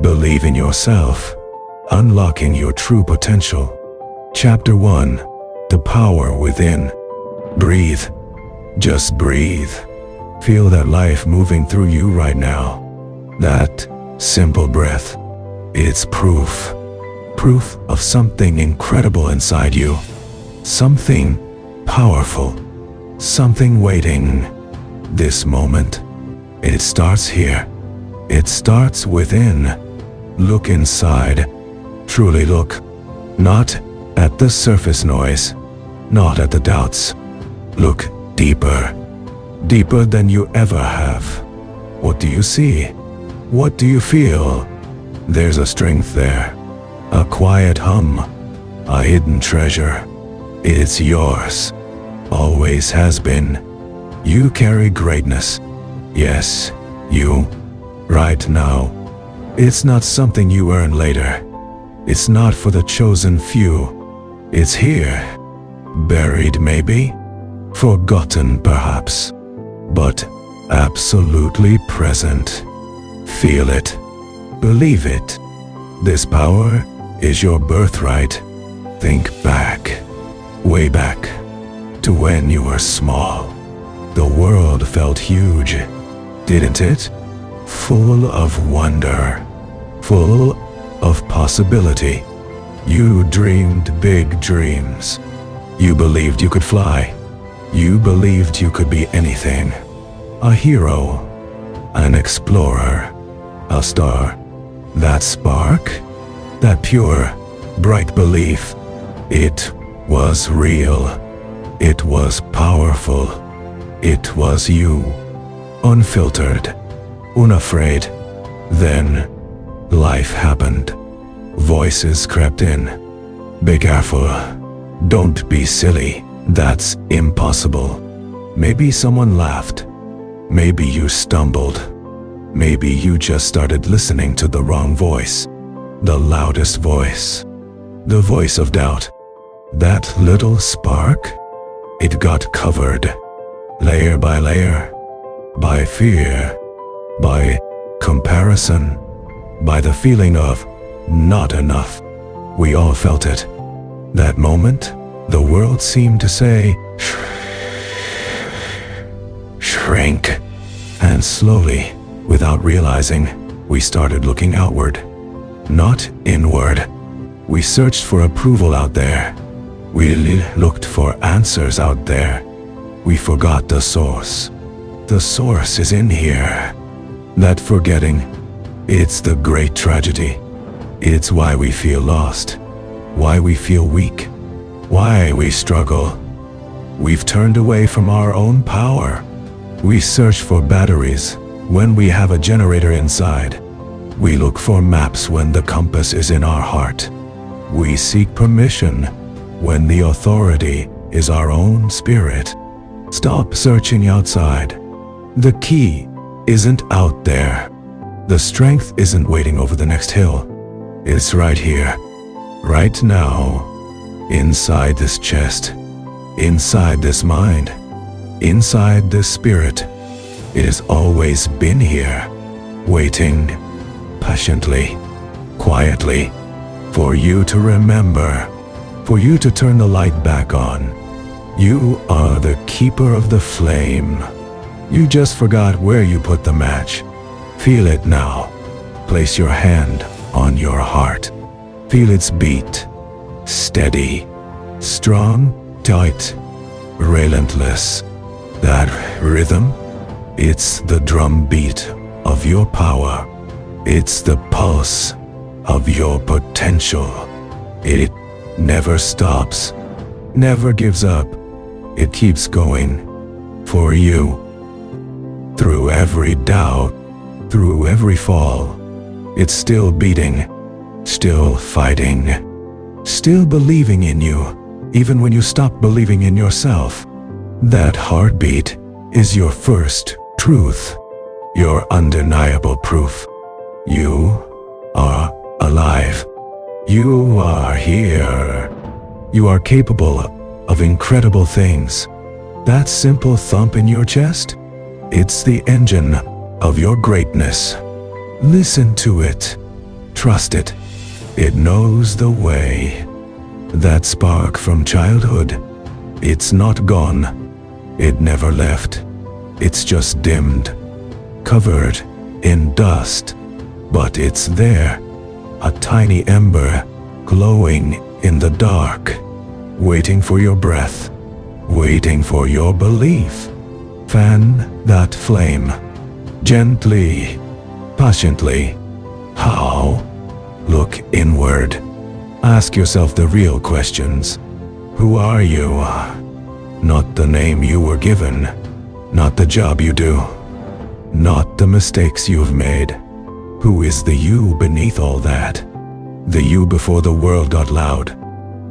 Believe in yourself. Unlocking your true potential. Chapter 1. The power within. Breathe. Just breathe. Feel that life moving through you right now. That simple breath. It's proof. Proof of something incredible inside you. Something powerful. Something waiting. This moment. It starts here. It starts within. Look inside. Truly look. Not at the surface noise. Not at the doubts. Look deeper. Deeper than you ever have. What do you see? What do you feel? There's a strength there. A quiet hum. A hidden treasure. It's yours. Always has been. You carry greatness. Yes, you. Right now. It's not something you earn later. It's not for the chosen few. It's here. Buried maybe. Forgotten perhaps. But absolutely present. Feel it. Believe it. This power is your birthright. Think back. Way back. To when you were small. The world felt huge. Didn't it? Full of wonder. Full of possibility. You dreamed big dreams. You believed you could fly. You believed you could be anything. A hero. An explorer. A star. That spark. That pure, bright belief. It was real. It was powerful. It was you. Unfiltered. Unafraid. Then, life happened. Voices crept in. Be careful. Don't be silly. That's impossible. Maybe someone laughed. Maybe you stumbled. Maybe you just started listening to the wrong voice. The loudest voice. The voice of doubt. That little spark? It got covered. Layer by layer. By fear. By comparison. By the feeling of not enough. We all felt it. That moment, the world seemed to say, shrink. And slowly, without realizing, we started looking outward. Not inward. We searched for approval out there. We looked for answers out there. We forgot the source. The source is in here. That forgetting, it's the great tragedy. It's why we feel lost. Why we feel weak. Why we struggle. We've turned away from our own power. We search for batteries when we have a generator inside. We look for maps when the compass is in our heart. We seek permission when the authority is our own spirit. Stop searching outside. The key isn't out there. The strength isn't waiting over the next hill. It's right here, right now, inside this chest, inside this mind, inside this spirit. It has always been here, waiting patiently, quietly, for you to remember, for you to turn the light back on. You are the keeper of the flame. You just forgot where you put the match. Feel it now. Place your hand on your heart. Feel its beat. Steady, strong, tight, relentless. That rhythm, it's the drum beat of your power. It's the pulse of your potential. It never stops, never gives up. It keeps going for you. Through every doubt, through every fall, it's still beating, still fighting, still believing in you, even when you stop believing in yourself. That heartbeat is your first truth, your undeniable proof. You are alive. You are here. You are capable of incredible things. That simple thump in your chest, it's the engine of your greatness. Listen to it. Trust it. It knows the way. That spark from childhood, it's not gone. It never left. It's just dimmed, covered in dust. But it's there, a tiny ember glowing in the dark, waiting for your breath, waiting for your belief. Fan that flame, gently, patiently. How? Look inward. Ask yourself the real questions. Who are you? Not the name you were given, not the job you do, not the mistakes you've made. Who is the you beneath all that? The you before the world got loud.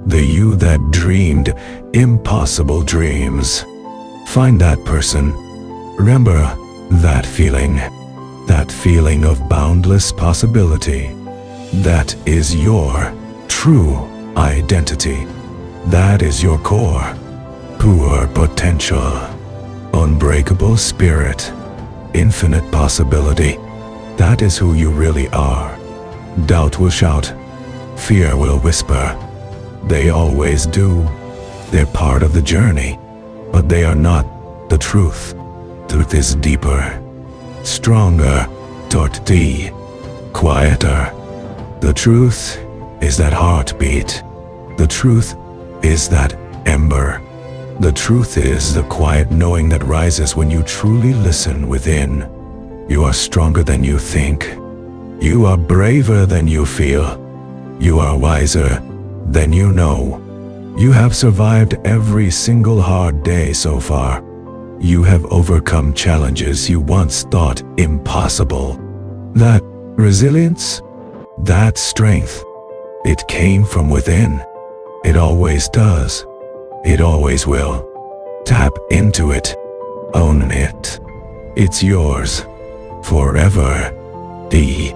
The you that dreamed impossible dreams. Find that person. Remember that feeling of boundless possibility. That is your true identity. That is your core. Pure potential. Unbreakable spirit. Infinite possibility. That is who you really are. Doubt will shout. Fear will whisper. They always do. They're part of the journey, but they are not the truth. Truth is deeper, stronger, torti, quieter. The truth is that heartbeat. The truth is that ember. The truth is the quiet knowing that rises when you truly listen within. You are stronger than you think. You are braver than you feel. You are wiser than you know. You have survived every single hard day so far. You have overcome challenges you once thought impossible. That resilience, that strength, it came from within. It always does. It always will. Tap into it. Own it. It's yours. Forever. The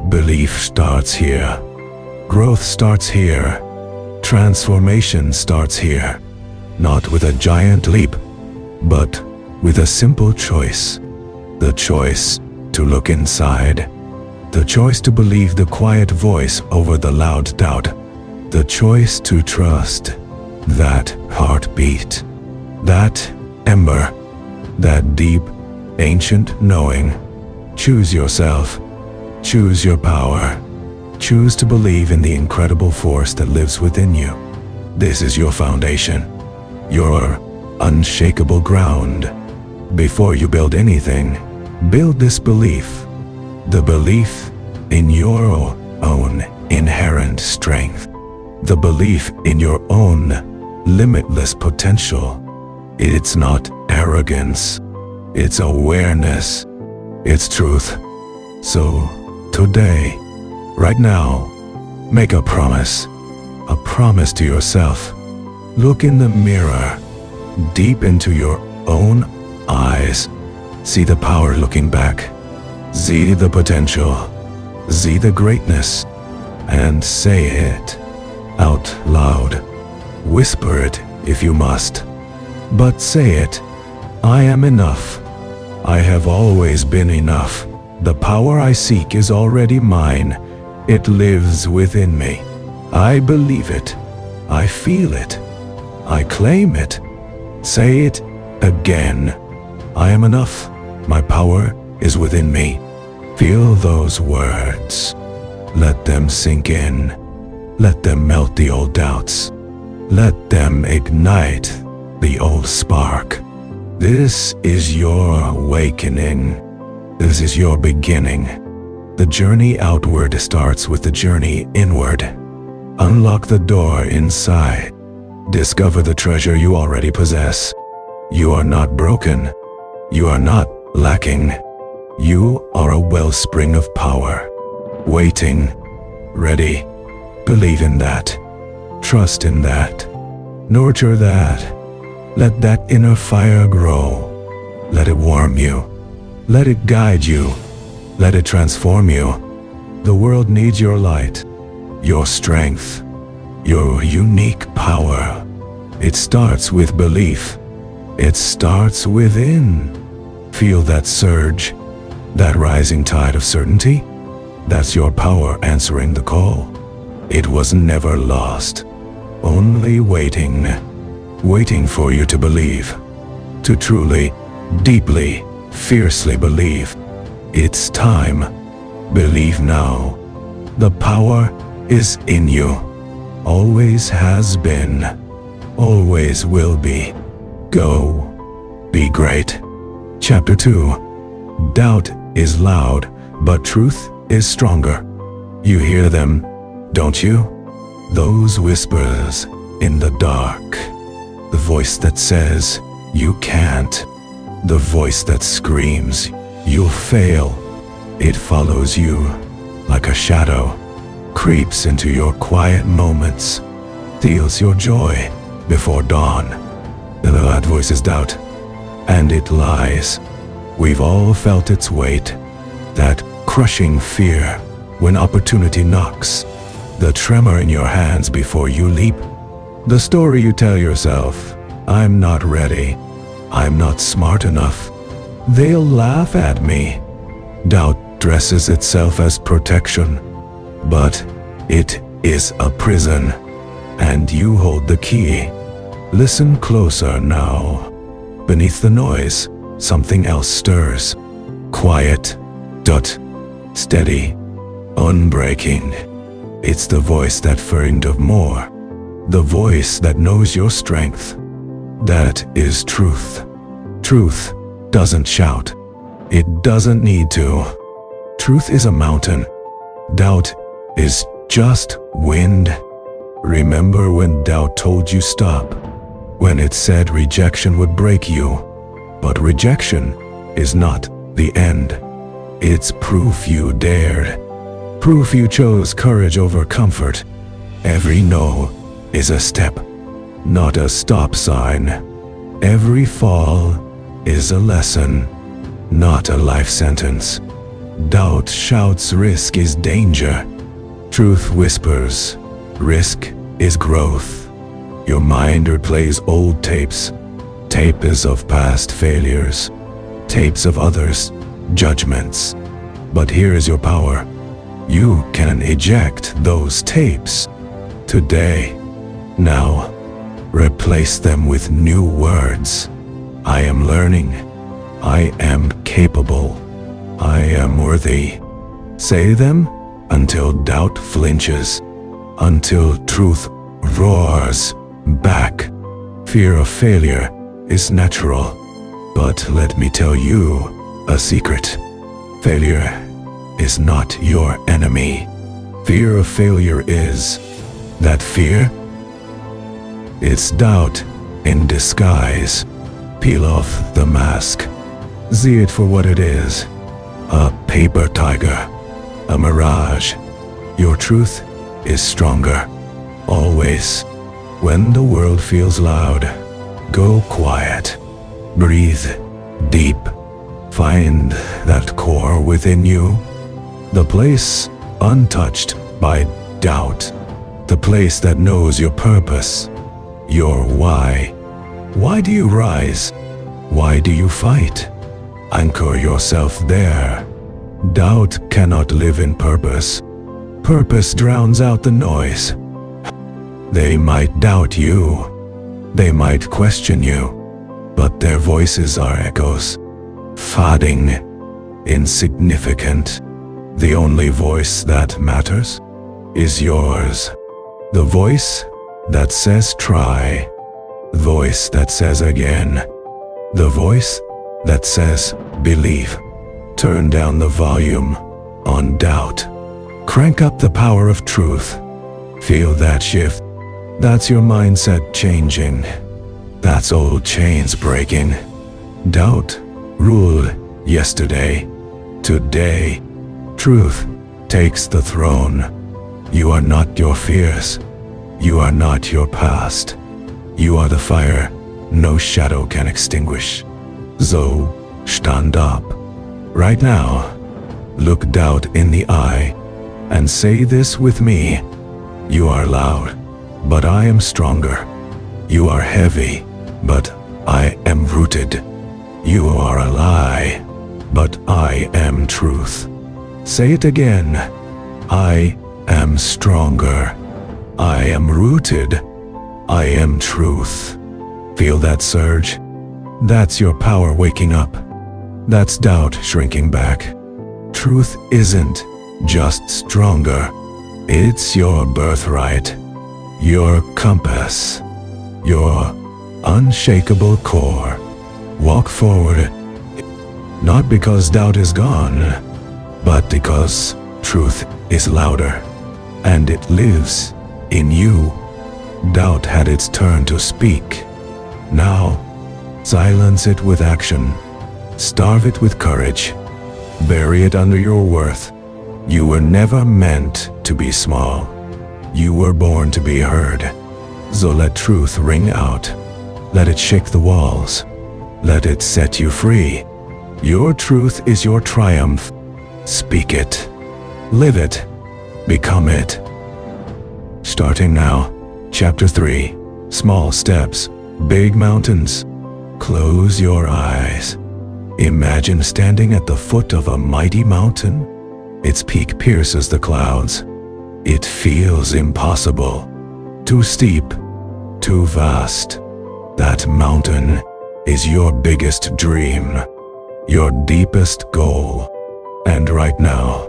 belief starts here. Growth starts here. Transformation starts here. Not with a giant leap, but with a simple choice. The choice to look inside. The choice to believe the quiet voice over the loud doubt. The choice to trust that heartbeat. That ember. That deep, ancient knowing. Choose yourself. Choose your power. Choose to believe in the incredible force that lives within you. This is your foundation. Your unshakable ground. Before you build anything, build this belief. The belief in your own inherent strength. The belief in your own limitless potential. It's not arrogance. It's awareness. It's truth. So, today, right now, make a promise. A promise to yourself. Look in the mirror, deep into your own eyes. See the power looking back. See the potential. See the greatness. And say it out loud. Whisper it if you must. But say it. I am enough. I have always been enough. The power I seek is already mine. It lives within me. I believe it. I feel it. I claim it. Say it again. I am enough. My power is within me. Feel those words. Let them sink in. Let them melt the old doubts. Let them ignite the old spark. This is your awakening. This is your beginning. The journey outward starts with the journey inward. Unlock the door inside. Discover the treasure you already possess. You are not broken. You are not lacking. You are a wellspring of power. Waiting. Ready. Believe in that. Trust in that. Nurture that. Let that inner fire grow. Let it warm you. Let it guide you. Let it transform you. The world needs your light, your strength, your unique power. It starts with belief. It starts within. Feel that surge, that rising tide of certainty. That's your power answering the call. It was never lost, only waiting for you to believe, to truly, deeply, fiercely believe. It's time. Believe now. The power is in you. Always has been. Always will be. Go. Be great. Chapter 2. Doubt is loud, but truth is stronger. You hear them, don't you? Those whispers in the dark. The voice that says, you can't. The voice that screams, you'll fail. It follows you like a shadow, creeps into your quiet moments, steals your joy before dawn. That voice is doubt, and it lies. We've all felt its weight, that crushing fear when opportunity knocks, the tremor in your hands before you leap, the story you tell yourself, I'm not ready, I'm not smart enough, they'll laugh at me. Doubt dresses itself as protection, but it is a prison, and you hold the key. Listen closer now. Beneath the noise, something else stirs. Quiet, steady, unbreaking. It's the voice that frightened of more, the voice that knows your strength. That is truth. Truth doesn't shout. It doesn't need to. Truth is a mountain. Doubt is just wind. Remember when doubt told you stop? When it said rejection would break you? But rejection is not the end. It's proof you dared. Proof you chose courage over comfort. Every no is a step, not a stop sign. Every fall is a lesson, not a life sentence. Doubt shouts risk is danger. Truth whispers risk is growth. Your mind replays old tapes, tapes of past failures, tapes of others' judgments. But here is your power. You can eject those tapes today. Now, replace them with new words. I am learning. I am capable. I am worthy. Say them until doubt flinches, until truth roars back. Fear of failure is natural, but let me tell you a secret. Failure is not your enemy. Fear of failure is. That fear? It's doubt in disguise. Peel off the mask. See it for what it is. A paper tiger. A mirage. Your truth is stronger. Always. When the world feels loud, go quiet. Breathe deep. Find that core within you. The place untouched by doubt. The place that knows your purpose. Your why. Why do you rise? Why do you fight? Anchor yourself there. Doubt cannot live in purpose. Purpose drowns out the noise. They might doubt you. They might question you. But their voices are echoes. Fading. Insignificant. The only voice that matters is yours. The voice that says try. The voice that says again. The voice that says believe. Turn down the volume on doubt. Crank up the power of truth. Feel that shift. That's your mindset changing. That's old chains breaking. Doubt ruled yesterday. Today, truth takes the throne. You are not your fears. You are not your past. You are the fire no shadow can extinguish. So, stand up. Right now, look doubt in the eye and say this with me. You are loud, but I am stronger. You are heavy, but I am rooted. You are a lie, but I am truth. Say it again. I am stronger. I am rooted. I am truth. Feel that surge? That's your power waking up. That's doubt shrinking back. Truth isn't just stronger. It's your birthright, your compass, your unshakable core. Walk forward, not because doubt is gone, but because truth is louder, and it lives in you. Doubt had its turn to speak. Now, silence it with action. Starve it with courage. Bury it under your worth. You were never meant to be small. You were born to be heard. So let truth ring out. Let it shake the walls. Let it set you free. Your truth is your triumph. Speak it. Live it. Become it. Starting now, Chapter 3. Small steps, big mountains. Close your eyes. Imagine standing at the foot of a mighty mountain. Its peak pierces the clouds. It feels impossible. Too steep, too vast. That mountain is your biggest dream, your deepest goal. And right now,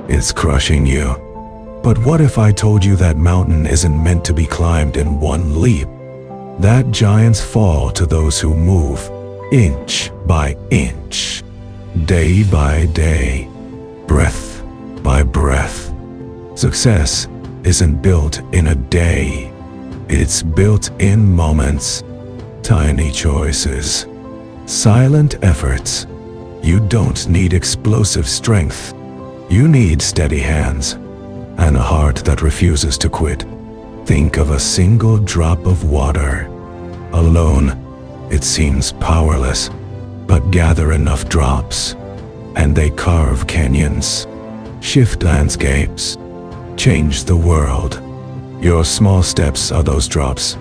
it's crushing you. But what if I told you that mountain isn't meant to be climbed in one leap? That giants fall to those who move, inch by inch, day by day, breath by breath. Success isn't built in a day. It's built in moments, tiny choices, silent efforts. You don't need explosive strength. You need steady hands and a heart that refuses to quit. Think of a single drop of water. Alone, it seems powerless, but gather enough drops, and they carve canyons, shift landscapes, change the world. Your small steps are those drops.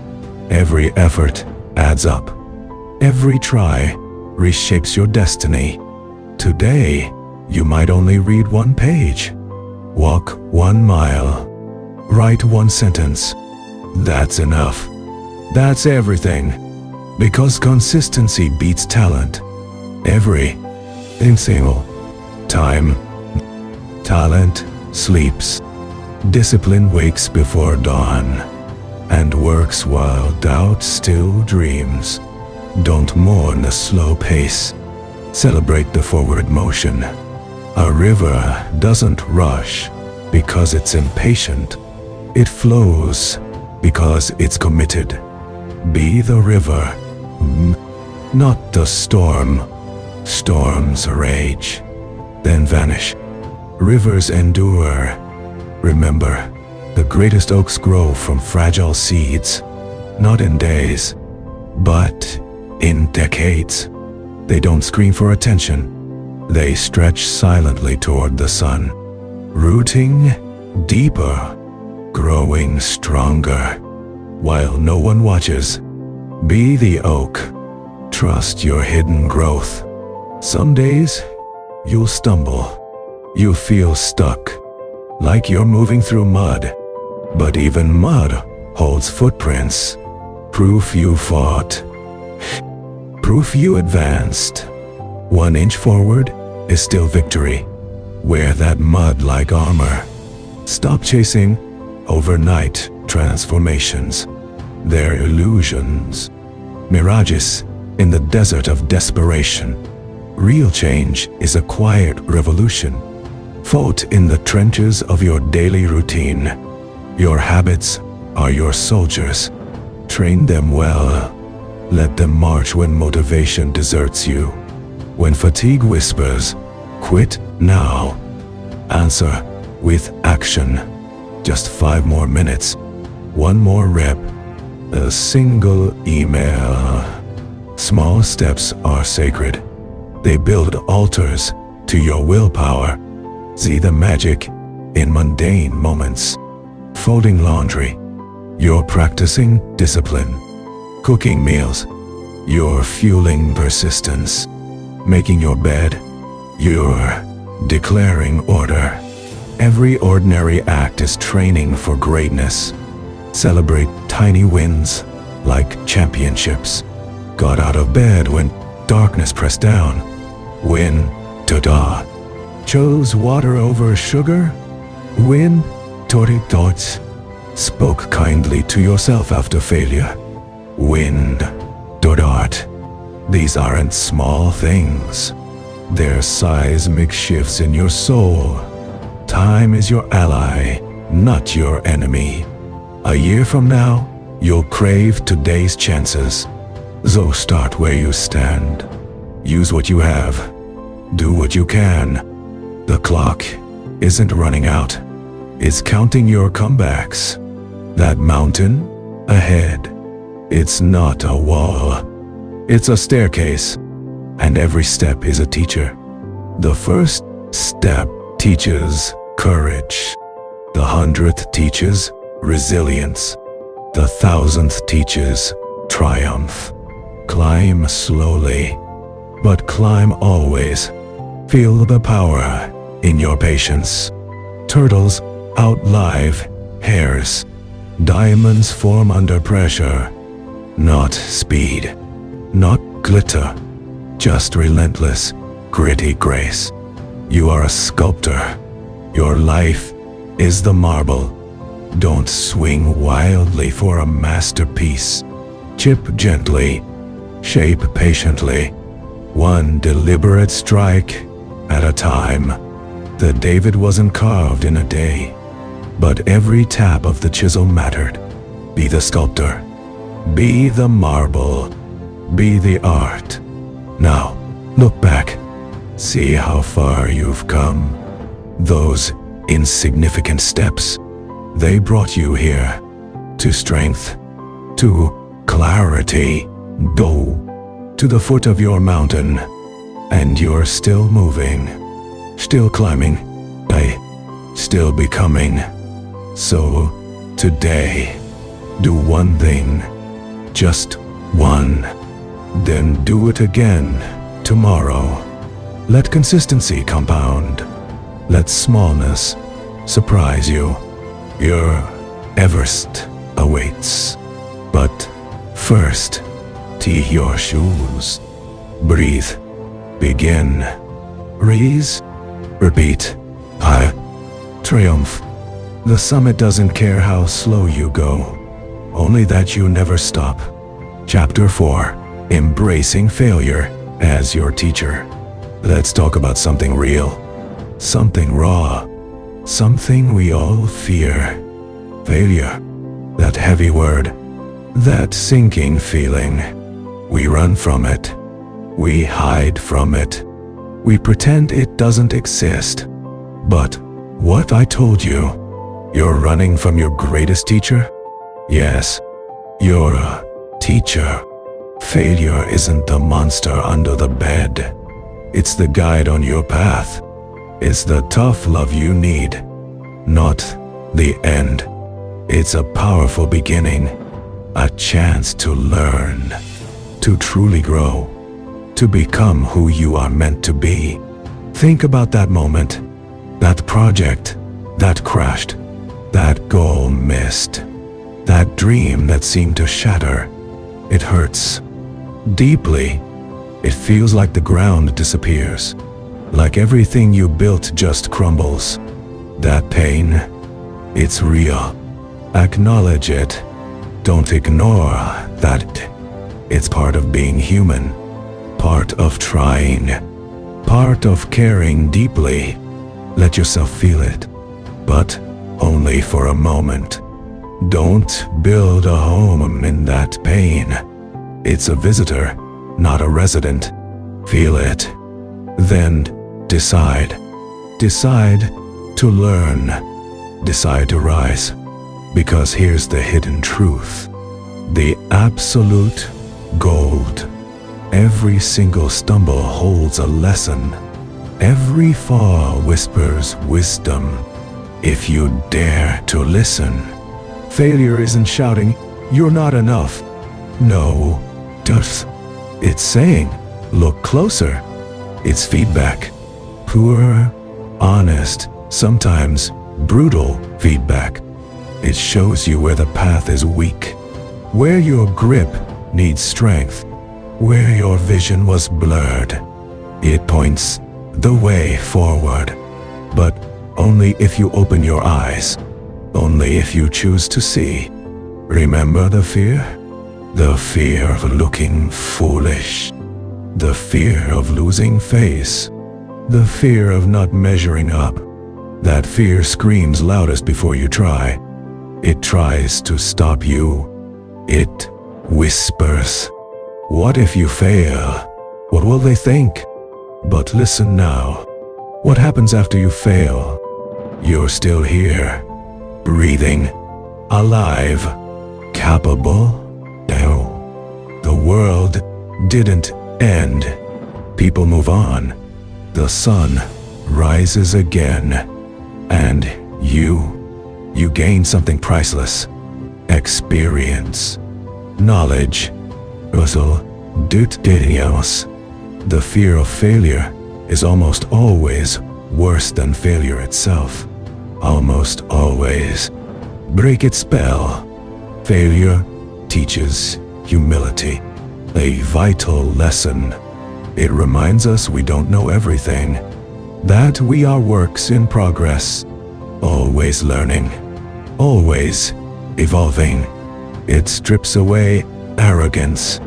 Every effort adds up. Every try reshapes your destiny. Today, you might only read one page, walk 1 mile, write 1 sentence. That's enough. That's everything. Because consistency beats talent. Every single time. Talent sleeps. Discipline wakes before dawn and works while doubt still dreams. Don't mourn the slow pace. Celebrate the forward motion. A river doesn't rush because it's impatient. It flows because it's committed. Be the river, not the storm. Storms rage, then vanish. Rivers endure. Remember, the greatest oaks grow from fragile seeds, not in days, but in decades. They don't scream for attention. They stretch silently toward the sun, rooting deeper, growing stronger. While no one watches, be the oak. Trust your hidden growth. Some days, you'll stumble. You'll feel stuck, like you're moving through mud. But even mud holds footprints. Proof you fought. Proof you advanced. 1 inch forward is still victory. Wear that mud like armor. Stop chasing overnight transformations. They're illusions. Mirages in the desert of desperation. Real change is a quiet revolution. Fought in the trenches of your daily routine. Your habits are your soldiers. Train them well. Let them march when motivation deserts you. When fatigue whispers, quit now. Answer with action. Just 5 more minutes. 1 more rep. A single email. Small steps are sacred. They build altars to your willpower. See the magic in mundane moments. Folding laundry. You're practicing discipline. Cooking meals. You're fueling persistence. Making your bed. You're declaring order. Every Every ordinary act is training for greatness. Celebrate tiny wins like championships. Got out of bed when darkness pressed down. Win. Ta-da. Chose water over sugar. Win. Tori thoughts. Spoke kindly to yourself after failure. Win. Dodart. These aren't small things. They're seismic shifts in your soul. Time is your ally, not your enemy. A year from now, you'll crave today's chances. So start where you stand. Use what you have. Do what you can. The clock isn't running out. It's counting your comebacks. That mountain ahead. It's not a wall. It's a staircase. And every step is a teacher. The first step teaches courage. The 100th teaches resilience. The 1000th teaches triumph. Climb slowly, but climb always. Feel the power in your patience. Turtles outlive hares. Diamonds form under pressure. Not speed, not glitter, just relentless, gritty grace. You are a sculptor. Your life is the marble. Don't swing wildly for a masterpiece. Chip gently, shape patiently, one deliberate strike at a time. The David wasn't carved in a day, but every tap of the chisel mattered. Be the sculptor. Be the marble. Be the art. Now, look back. See how far you've come. Those insignificant steps, they brought you here. To strength. To clarity. Go to the foot of your mountain. And you're still moving. Still climbing. Still becoming. So, today, do one thing. Just one. Then do it again tomorrow. Let consistency compound. Let smallness surprise you. Your Everest awaits. But first, tee your shoes. Breathe. Begin. Raise. Repeat. Triumph. The summit doesn't care how slow you go. Only that you never stop. Chapter 4. Embracing failure as your teacher. Let's talk about something real. Something raw. Something we all fear. Failure. That heavy word. That sinking feeling. We run from it. We hide from it. We pretend it doesn't exist. But what I told you, you're running from your greatest teacher? Yes, you're a teacher. Failure isn't the monster under the bed. It's the guide on your path. It's the tough love you need, not the end. It's a powerful beginning, a chance to learn, to truly grow, to become who you are meant to be. Think about that moment, that project that crashed, that goal missed, that dream that seemed to shatter. It hurts deeply. It feels like the ground disappears, like everything you built just crumbles. That pain, it's real. Acknowledge it. Don't ignore that. It's part of being human, part of trying, part of caring deeply. Let yourself feel it, but only for a moment. Don't build a home in that pain. It's a visitor, not a resident. Feel it. Then decide. Decide to learn. Decide to rise. Because here's the hidden truth. The absolute gold. Every single stumble holds a lesson. Every fall whispers wisdom. If you dare to listen. Failure isn't shouting, "You're not enough." No, it's saying, "Look closer." It's feedback. Poor, honest, sometimes brutal feedback. It shows you where the path is weak, where your grip needs strength, where your vision was blurred. It points the way forward, but only if you open your eyes, only if you choose to see. Remember the fear? The fear of looking foolish, the fear of losing face, the fear of not measuring up. That fear screams loudest before you try. It tries to stop you. It whispers, "What if you fail? What will they think?" But listen now. What happens after you fail? You're still here, breathing, alive, capable. No, the world didn't end. People move on. The sun rises again. And you gain something priceless. Experience, knowledge, the fear of failure is almost always worse than failure itself. Almost always. Break its spell. Failure teaches humility, a vital lesson. It reminds us we don't know everything, that we are works in progress, always learning, always evolving. It strips away arrogance.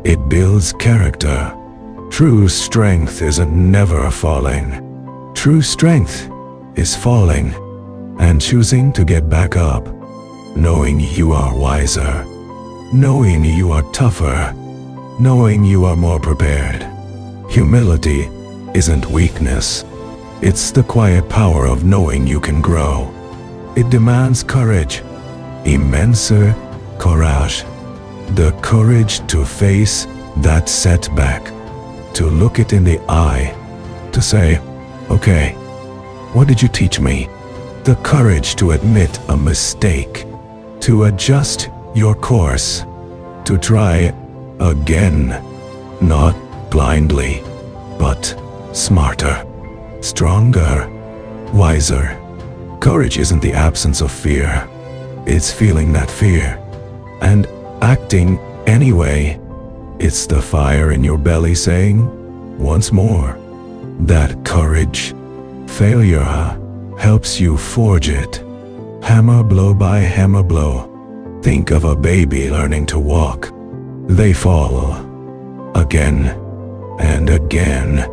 It builds character. True strength isn't never falling. True strength is falling and choosing to get back up, knowing you are wiser, knowing you are tougher, knowing you are more prepared. Humility isn't weakness. It's the quiet power of knowing you can grow. It demands courage, immense courage. The courage to face that setback, to look it in the eye, to say, "Okay, what did you teach me?" The courage to admit a mistake, to adjust your course, to try again, not blindly, but smarter, stronger, wiser. Courage isn't the absence of fear. It's feeling that fear and acting anyway. It's the fire in your belly saying, "Once more." That courage. Failure helps you forge it. Hammer blow by hammer blow. Think of a baby learning to walk. They fall. Again and again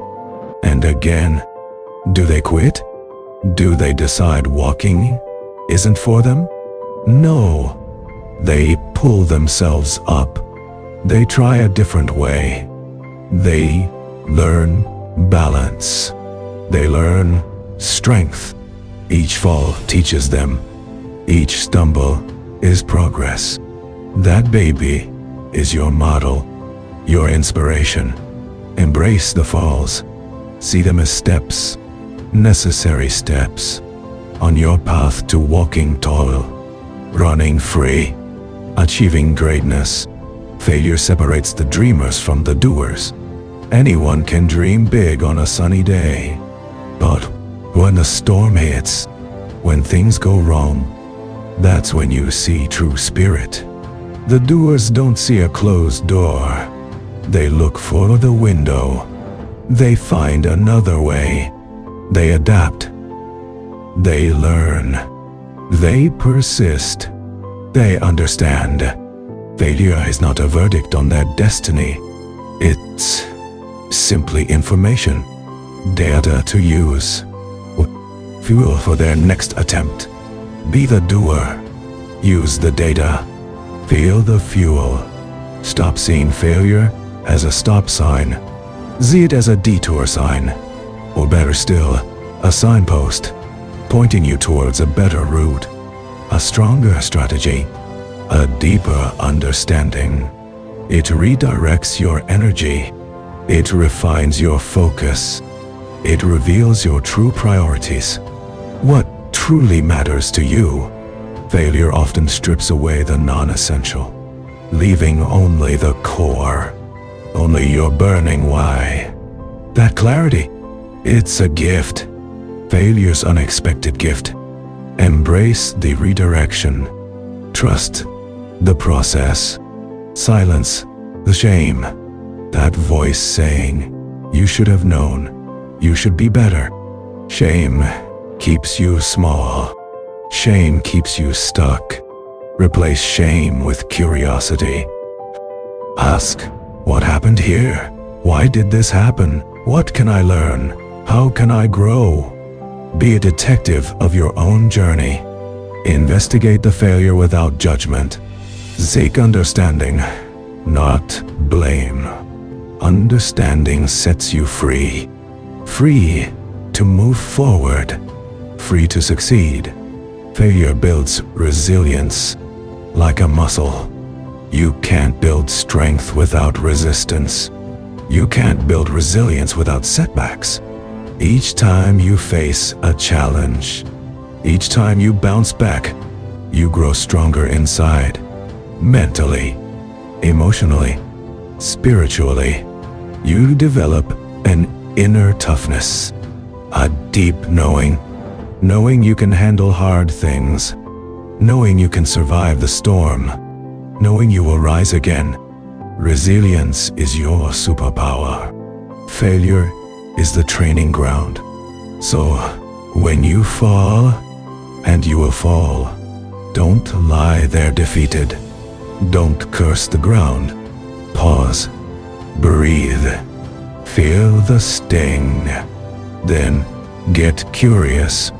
and again. Do they quit? Do they decide walking isn't for them? No. They pull themselves up. They try a different way. They learn balance. They learn strength. Each fall teaches them. Each stumble is progress. That baby is your model, your inspiration. Embrace the falls. See them as steps, necessary steps, on your path to walking tall, running free, achieving greatness. Failure separates the dreamers from the doers. Anyone can dream big on a sunny day, but when the storm hits, when things go wrong, that's when you see true spirit. The doers don't see a closed door. They look for the window. They find another way. They adapt. They learn. They persist. They understand. Failure is not a verdict on their destiny. It's simply information, data to use, fuel for their next attempt. Be the doer. Use the data. Feel the fuel. Stop seeing failure as a stop sign. See it as a detour sign, or better still, a signpost, pointing you towards a better route, a stronger strategy, a deeper understanding. It redirects your energy. It refines your focus. It reveals your true priorities. What truly matters to you. Failure often strips away the non-essential, leaving only the core, only your burning why. That clarity, it's a gift. Failure's unexpected gift. Embrace the redirection. Trust the process. Silence the shame. That voice saying, "You should have known. You should be better." Shame keeps you small. Shame keeps you stuck. Replace shame with curiosity. Ask, what happened here? Why did this happen? What can I learn? How can I grow? Be a detective of your own journey. Investigate the failure without judgment. Seek understanding, not blame. Understanding sets you free. Free to move forward. Free to succeed. Failure builds resilience like a muscle. You can't build strength without resistance. You can't build resilience without setbacks. Each time you face a challenge, each time you bounce back, you grow stronger inside. Mentally, emotionally, spiritually, you develop an inner toughness. A deep knowing you can handle hard things, knowing you can survive the storm, knowing you will rise again. Resilience is your superpower. Failure is the training ground. So, when you fall, and you will fall, don't lie there defeated. Don't curse the ground. Pause. Breathe. Feel the sting. Then, get curious.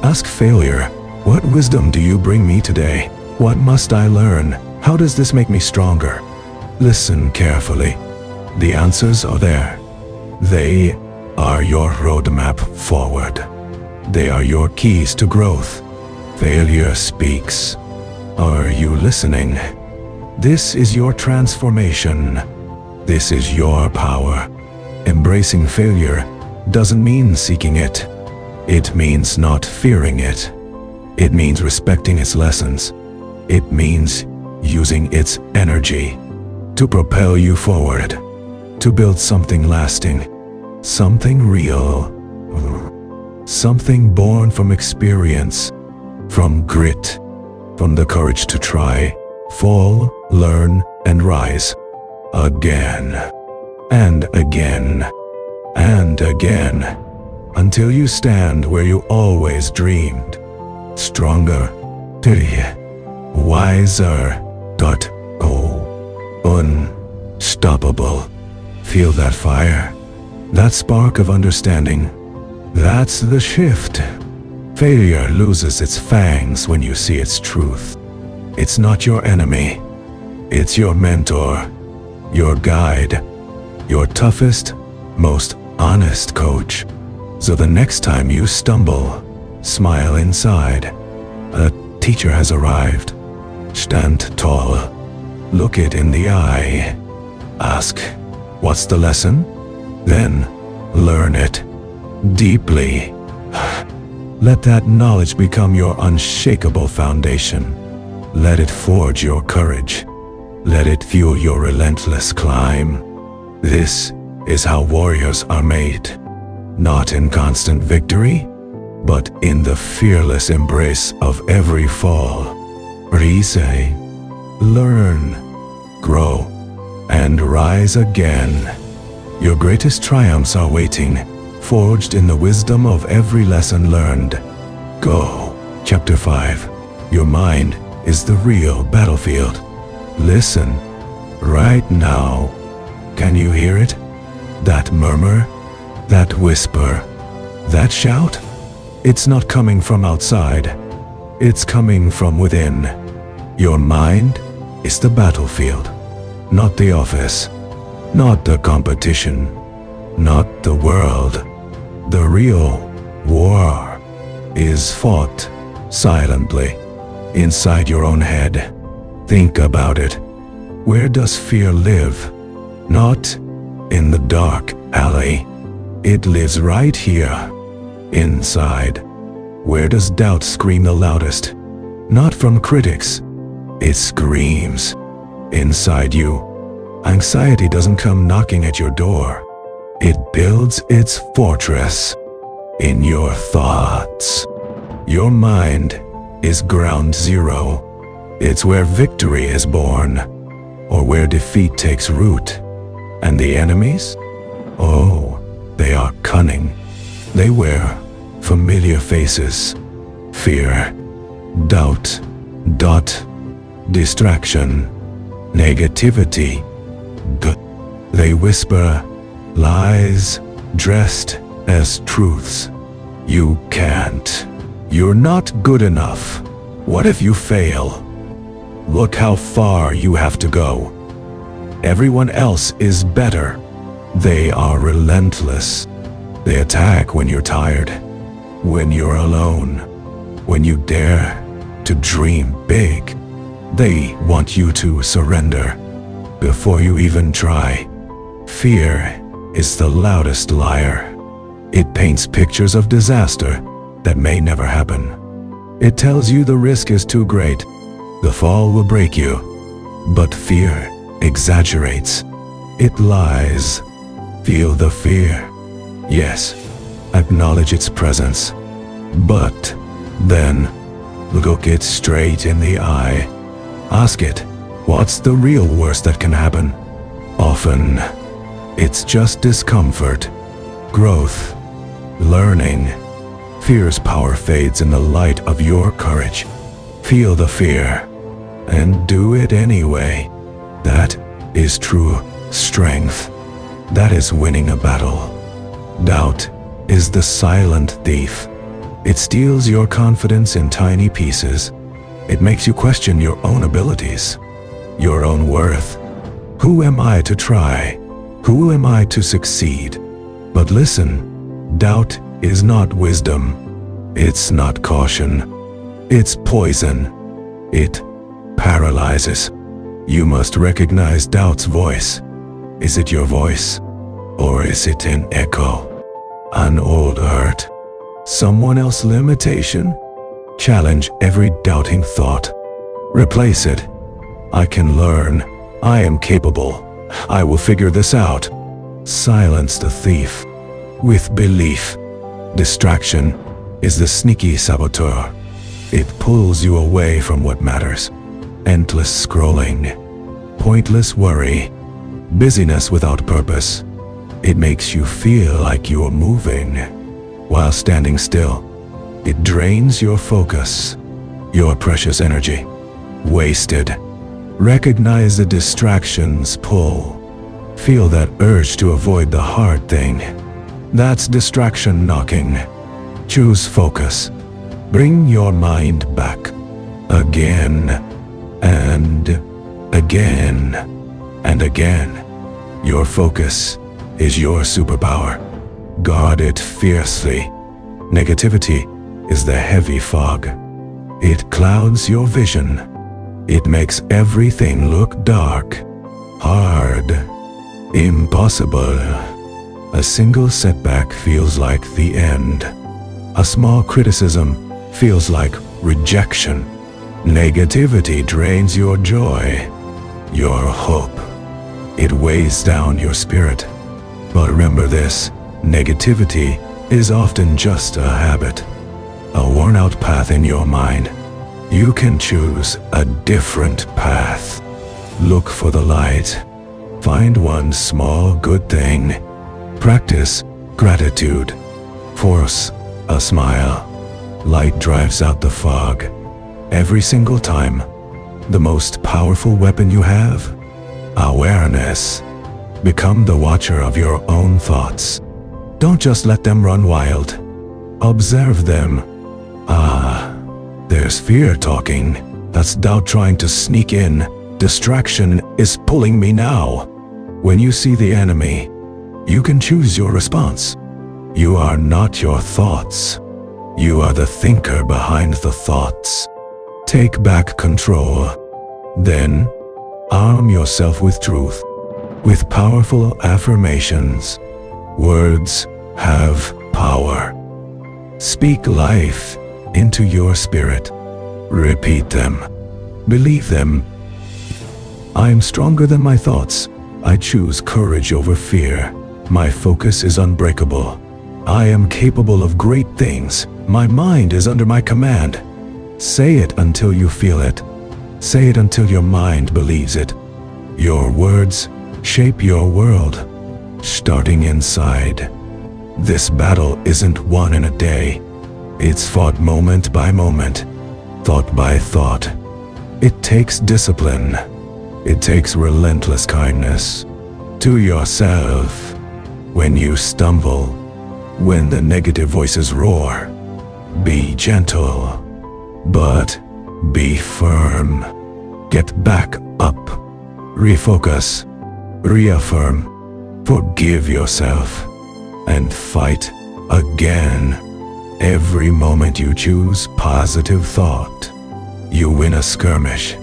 Ask failure, what wisdom do you bring me today? What must I learn? How does this make me stronger? Listen carefully. The answers are there. They are your roadmap forward. They are your keys to growth. Failure speaks. Are you listening? This is your transformation. This is your power. Embracing failure doesn't mean seeking it. It means not fearing it. It means respecting its lessons. It means using its energy to propel you forward, to build something lasting, something real, something born from experience, from grit, from the courage to try, fall, learn, and rise again, and again, and again, until you stand where you always dreamed. Stronger, wiser, unstoppable. Feel that fire, that spark of understanding. That's the shift. Failure loses its fangs when you see its truth. It's not your enemy. It's your mentor, your guide, your toughest, most honest coach. So the next time you stumble, smile inside. A teacher has arrived. Stand tall. Look it in the eye. Ask, what's the lesson? Then learn it deeply. Let that knowledge become your unshakable foundation. Let it forge your courage. Let it fuel your relentless climb. This is how warriors are made. Not in constant victory, but in the fearless embrace of every fall. Say, learn, grow, and rise again. Your greatest triumphs are waiting, forged in the wisdom of every lesson learned. Go. Chapter 5. Your mind is the real battlefield. Listen. Right now. Can you hear it? That murmur? That whisper? That shout? It's not coming from outside. It's coming from within. Your mind is the battlefield, not the office, not the competition, not the world. The real war is fought silently, inside your own head. Think about it. Where does fear live? Not in the dark alley. It lives right here, inside. Where does doubt scream the loudest? Not from critics. It screams inside you. Anxiety doesn't come knocking at your door. It builds its fortress in your thoughts. Your mind is ground zero. It's where victory is born, or where defeat takes root. And the enemies? Oh, they are cunning. They wear familiar faces. Fear, doubt, distraction, negativity. They whisper lies dressed as truths. You can't. You're not good enough. What if you fail? Look how far you have to go. Everyone else is better. They are relentless. They attack when you're tired, when you're alone, when you dare to dream big. They want you to surrender before you even try. Fear is the loudest liar. It paints pictures of disaster that may never happen. It tells you the risk is too great. The fall will break you. But fear exaggerates. It lies. Feel the fear. Yes, acknowledge its presence. But then, look it straight in the eye. Ask it, what's the real worst that can happen? Often, it's just discomfort, growth, learning. Fear's power fades in the light of your courage. Feel the fear, and do it anyway. That is true strength. That is winning a battle. Doubt is the silent thief. It steals your confidence in tiny pieces. It makes you question your own abilities, your own worth. Who am I to try? Who am I to succeed? But listen, doubt is not wisdom. It's not caution. It's poison. It paralyzes. You must recognize doubt's voice. Is it your voice? Or is it an echo? An old hurt? Someone else's limitation? Challenge every doubting thought. Replace it. I can learn. I am capable. I will figure this out. Silence the thief with belief. Distraction is the sneaky saboteur. It pulls you away from what matters. Endless scrolling, pointless worry, busyness without purpose. It makes you feel like you're moving while standing still. It drains your focus, your precious energy. Wasted. Recognize the distraction's pull. Feel that urge to avoid the hard thing. That's distraction knocking. Choose focus. Bring your mind back. Again and again and again. Your focus is your superpower. Guard it fiercely. Negativity is the heavy fog. It clouds your vision. It makes everything look dark, hard, impossible. A single setback feels like the end. A small criticism feels like rejection. Negativity drains your joy, your hope. It weighs down your spirit. But remember this, negativity is often just a habit, a worn-out path in your mind. You can choose a different path. Look for the light. Find one small good thing. Practice gratitude. Force a smile. Light drives out the fog. Every single time. The most powerful weapon you have? Awareness. Become the watcher of your own thoughts. Don't just let them run wild. Observe them. There's fear talking. That's doubt trying to sneak in. Distraction is pulling me now. When you see the enemy, you can choose your response. You are not your thoughts. You are the thinker behind the thoughts. Take back control. Then, arm yourself with truth, with powerful affirmations. Words have power. Speak life into your spirit. Repeat them. Believe them. I am stronger than my thoughts. I choose courage over fear. My focus is unbreakable. I am capable of great things. My mind is under my command. Say it until you feel it. Say it until your mind believes it. Your words shape your world, starting inside. This battle isn't won in a day. It's fought moment by moment, thought by thought. It takes discipline. It takes relentless kindness to yourself. When you stumble, when the negative voices roar, be gentle, but be firm. Get back up. Refocus. Reaffirm. Forgive yourself. And fight again. Every moment you choose positive thought, you win a skirmish.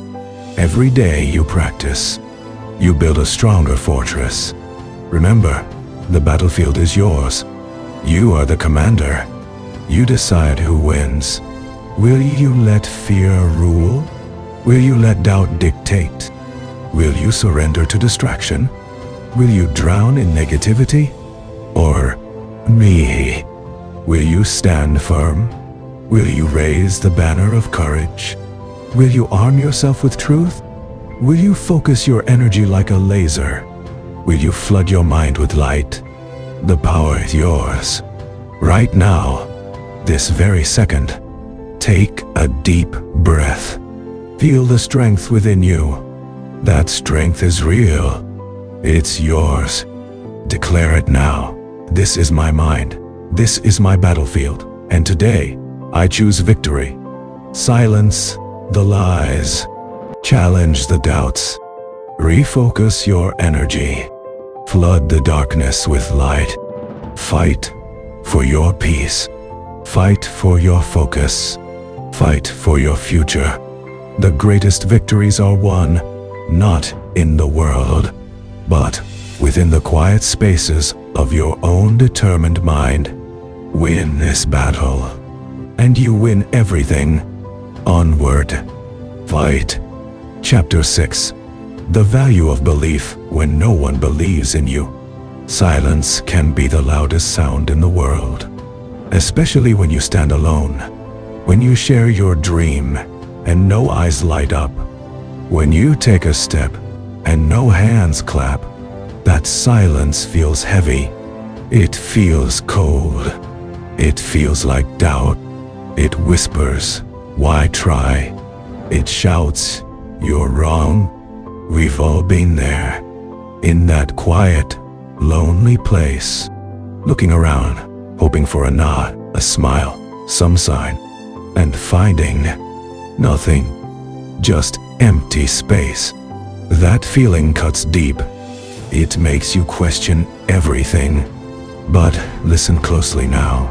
Every day you practice, you build a stronger fortress. Remember, the battlefield is yours. You are the commander. You decide who wins. Will you let fear rule? Will you let doubt dictate? Will you surrender to distraction? Will you drown in negativity? Or me? Will you stand firm? Will you raise the banner of courage? Will you arm yourself with truth? Will you focus your energy like a laser? Will you flood your mind with light? The power is yours. Right now, this very second, take a deep breath. Feel the strength within you. That strength is real. It's yours. Declare it now. This is my mind. This is my battlefield. And today, I choose victory. Silence the lies. Challenge the doubts. Refocus your energy. Flood the darkness with light. Fight for your peace. Fight for your focus. Fight for your future. The greatest victories are won, not in the world, but within the quiet spaces of your own determined mind. Win this battle, and you win everything. Onward. Fight. Chapter 6. The value of belief when no one believes in you. Silence can be the loudest sound in the world, especially when you stand alone, when you share your dream and no eyes light up, when you take a step and no hands clap. That silence feels heavy. It feels cold. It feels like doubt. It whispers, "Why try?" It shouts, "You're wrong." We've all been there, in that quiet, lonely place, looking around, hoping for a nod, a smile, some sign, and finding nothing, just empty space. That feeling cuts deep. It makes you question everything. But listen closely now.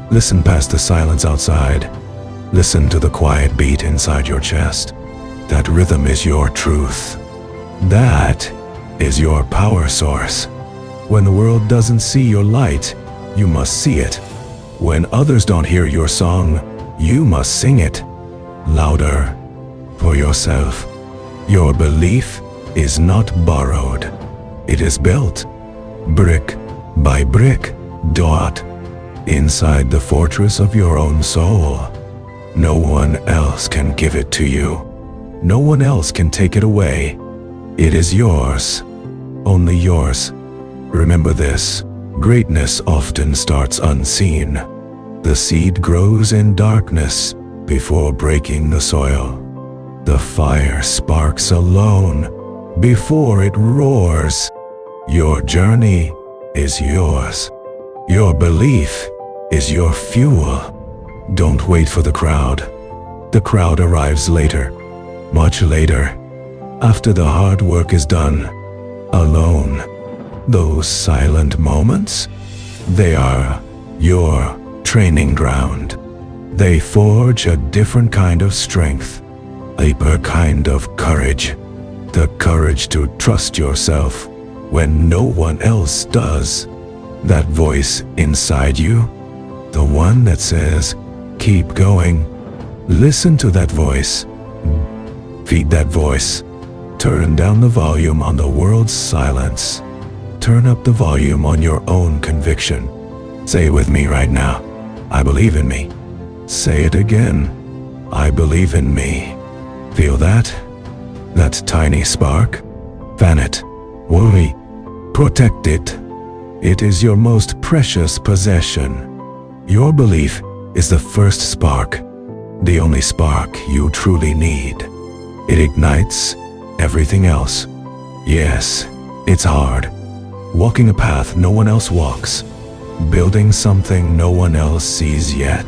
Listen past the silence outside. Listen to the quiet beat inside your chest. That rhythm is your truth. That is your power source. When the world doesn't see your light, you must see it. When others don't hear your song, you must sing it louder for yourself. Your belief is not borrowed. It is built, brick by brick, dot, inside the fortress of your own soul. No one else can give it to you. No one else can take it away. It is yours, only yours. Remember this, greatness often starts unseen. The seed grows in darkness before breaking the soil. The fire sparks alone before it roars. Your journey is yours. Your belief is your fuel. Don't wait for the crowd. The crowd arrives later, much later, after the hard work is done, alone. Those silent moments, they are your training ground. They forge a different kind of strength, a kind of courage. The courage to trust yourself when no one else does. That voice inside you, the one that says, "Keep going." Listen to that voice. Feed that voice. Turn down the volume on the world's silence. Turn up the volume on your own conviction. Say it with me right now. I believe in me. Say it again. I believe in me. Feel that? That tiny spark? Fan it. Worry. Protect it. It is your most precious possession. Your belief is the first spark, the only spark you truly need. It ignites everything else. Yes, it's hard. Walking a path no one else walks. Building something no one else sees yet.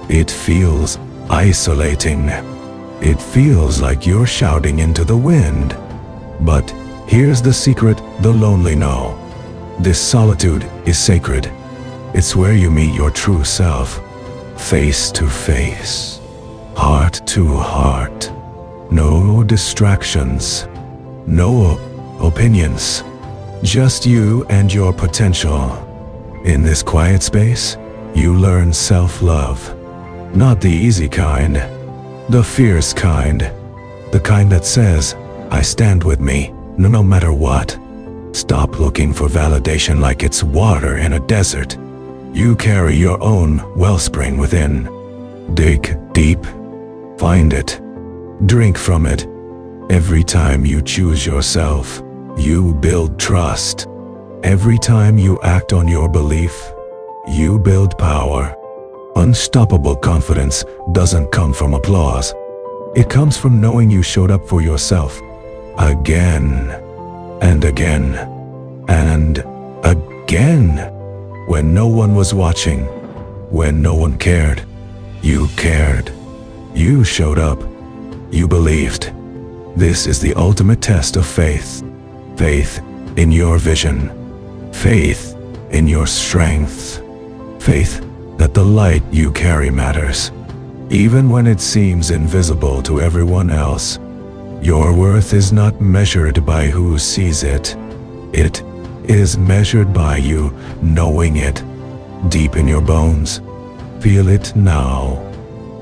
It feels isolating. It feels like you're shouting into the wind. But here's the secret the lonely know. This solitude is sacred. It's where you meet your true self, face to face, heart to heart. No distractions, no opinions, just you and your potential. In this quiet space, you learn self-love. Not the easy kind, the fierce kind. The kind that says, I stand with me, no matter what. Stop looking for validation like it's water in a desert. You carry your own wellspring within. Dig deep, find it, drink from it. Every time you choose yourself, you build trust. Every time you act on your belief, you build power. Unstoppable confidence doesn't come from applause. It comes from knowing you showed up for yourself again and again and again. When no one was watching, when no one cared, you cared. You showed up. You believed. This is the ultimate test of faith. Faith in your vision. Faith in your strength. Faith that the light you carry matters. Even when it seems invisible to everyone else, your worth is not measured by who sees it. It is measured by you knowing it deep in your bones. Feel it now.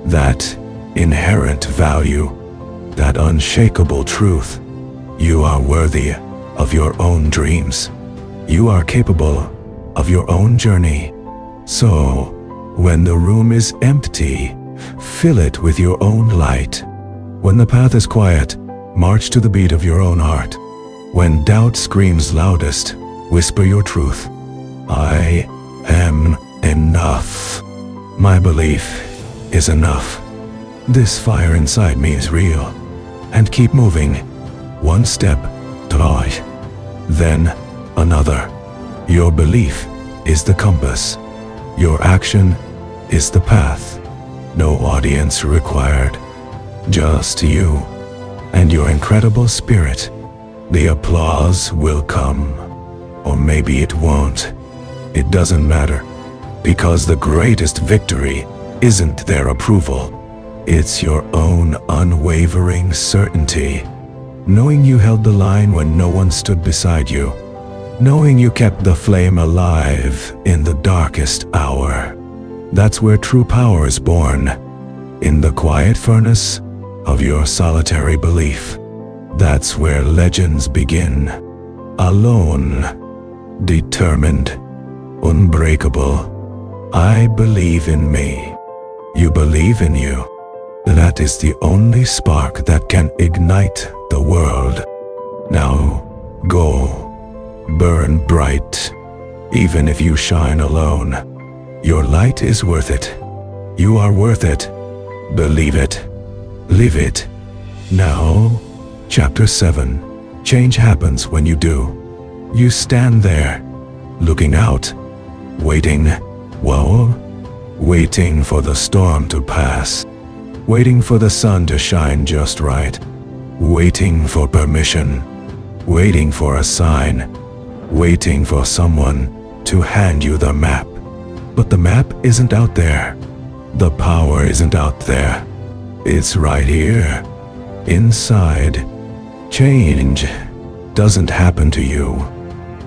That inherent value, that unshakable truth. You are worthy of your own dreams. You are capable of your own journey. So, when the room is empty, fill it with your own light. When the path is quiet, march to the beat of your own heart. When doubt screams loudest, whisper your truth. I am enough. My belief is enough. This fire inside me is real. And keep moving. One step, try. Then another. Your belief is the compass. Your action is the path. No audience required. Just you and your incredible spirit. The applause will come. Or maybe it won't. It doesn't matter. Because the greatest victory isn't their approval. It's your own unwavering certainty. Knowing you held the line when no one stood beside you. Knowing you kept the flame alive in the darkest hour. That's where true power is born. In the quiet furnace of your solitary belief. That's where legends begin. Alone. Determined, unbreakable. I believe in me. You believe in you. That is the only spark that can ignite the world. Now, go. Burn bright. Even if you shine alone, your light is worth it. You are worth it. Believe it. Live it. Now, Chapter 7. Change happens when you do. You stand there, looking out, waiting, waiting for the storm to pass, waiting for the sun to shine just right, waiting for permission, waiting for a sign, waiting for someone to hand you the map. But the map isn't out there. The power isn't out there. It's right here, inside. Change doesn't happen to you.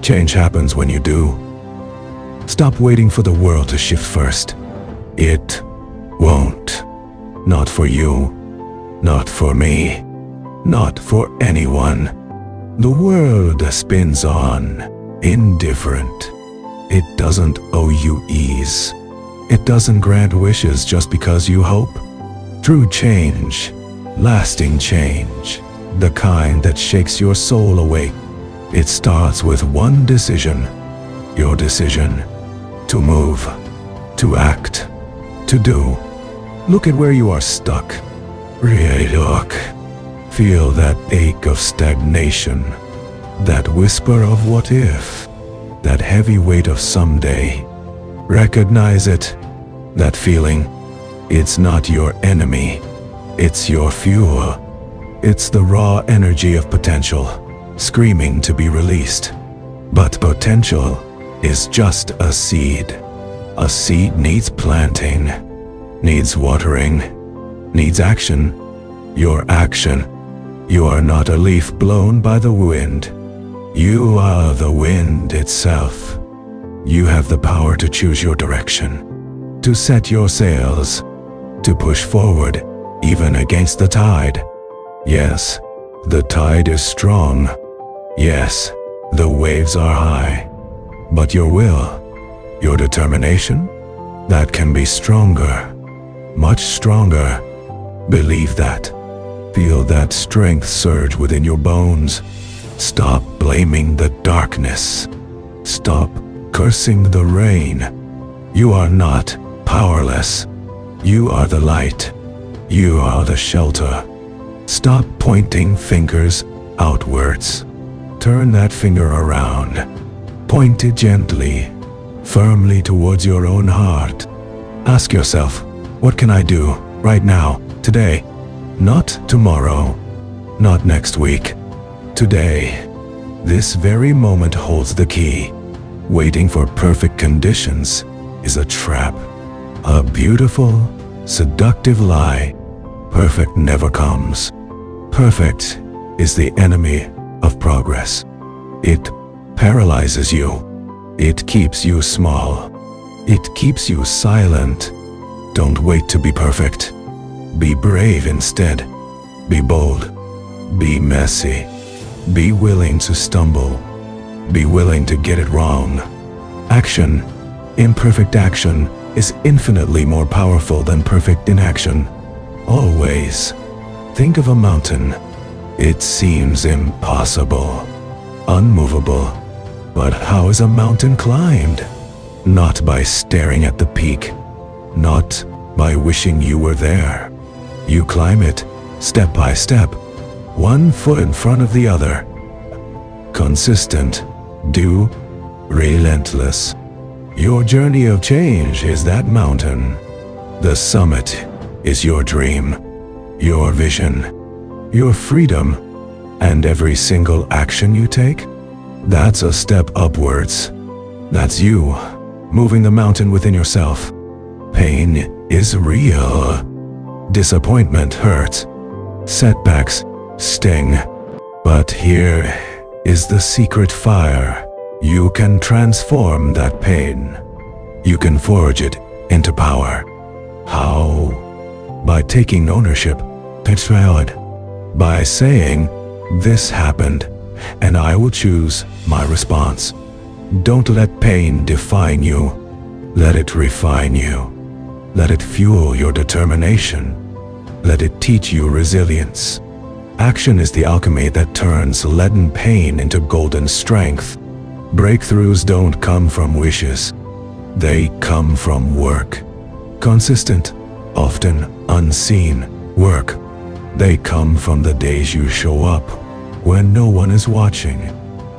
Change happens when you do. Stop waiting for the world to shift first. It won't. Not for you. Not for me. Not for anyone. The world spins on, indifferent. It doesn't owe you ease. It doesn't grant wishes just because you hope. True change, lasting change, the kind that shakes your soul awake, it starts with one decision. Your decision to move, to act, to do. Look at where you are stuck. Really look. Feel that ache of stagnation, that whisper of what if, that heavy weight of someday. Recognize it, that feeling. It's not your enemy, it's your fuel. It's the raw energy of potential, screaming to be released. But potential is just a seed. A seed needs planting, needs watering, needs action. Your action. You are not a leaf blown by the wind. You are the wind itself. You have the power to choose your direction, to set your sails, to push forward, even against the tide. Yes, the tide is strong. Yes, the waves are high. But your will, your determination, that can be stronger, much stronger. Believe that. Feel that strength surge within your bones. Stop blaming the darkness. Stop cursing the rain. You are not powerless. You are the light. You are the shelter. Stop pointing fingers outwards. Turn that finger around. Point it gently, firmly towards your own heart. Ask yourself, what can I do right now, today? Not tomorrow, not next week. Today, this very moment holds the key. Waiting for perfect conditions is a trap. A beautiful, seductive lie. Perfect never comes. Perfect is the enemy of progress. It paralyzes you. It keeps you small. It keeps you silent. Don't wait to be perfect. Be brave instead. Be bold. Be messy. Be willing to stumble. Be willing to get it wrong. Action, imperfect action, is infinitely more powerful than perfect inaction. Always. Think of a mountain. It seems impossible, unmovable. But how is a mountain climbed? Not by staring at the peak. Not by wishing you were there. You climb it, step by step, one foot in front of the other. Consistent, do, relentless. Your journey of change is that mountain. The summit is your dream, your vision, your freedom, and every single action you take, that's a step upwards. That's you, moving the mountain within yourself. Pain is real. Disappointment hurts. Setbacks sting. But here is the secret fire. You can transform that pain. You can forge it into power. How? By taking ownership. It's valid. By saying, this happened, and I will choose my response. Don't let pain define you. Let it refine you. Let it fuel your determination. Let it teach you resilience. Action is the alchemy that turns leaden pain into golden strength. Breakthroughs don't come from wishes. They come from work. Consistent, often unseen work. They come from the days you show up when no one is watching.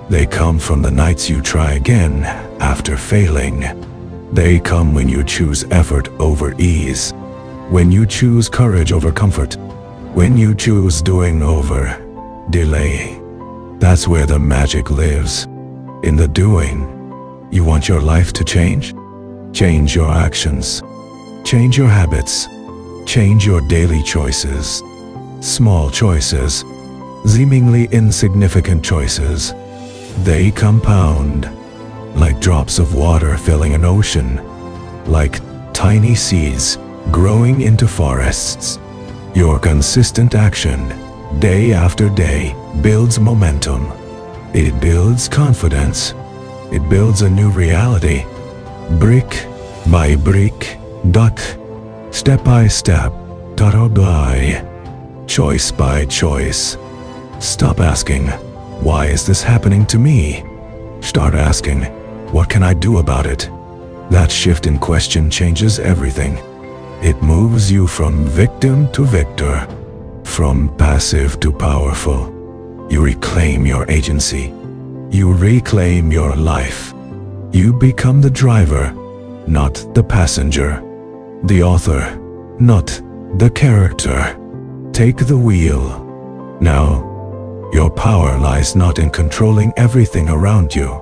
They come from the nights you try again after failing. They come when you choose effort over ease, when you choose courage over comfort, when you choose doing over delaying. That's where the magic lives, in the doing. You want your life to change? Change your actions. Change your habits. Change your daily choices. Small choices, seemingly insignificant choices. They compound, like drops of water filling an ocean, like tiny seeds growing into forests. Your consistent action, day after day, builds momentum. It builds confidence. It builds a new reality. Brick by brick, Dot. Step by step. Dot by. Choice by choice. Stop asking, why is this happening to me? Start asking, what can I do about it? That shift in question changes everything. It moves you from victim to victor, from passive to powerful. You reclaim your agency. You reclaim your life. You become the driver, not the passenger. The author, not the character. Take the wheel. Now, your power lies not in controlling everything around you.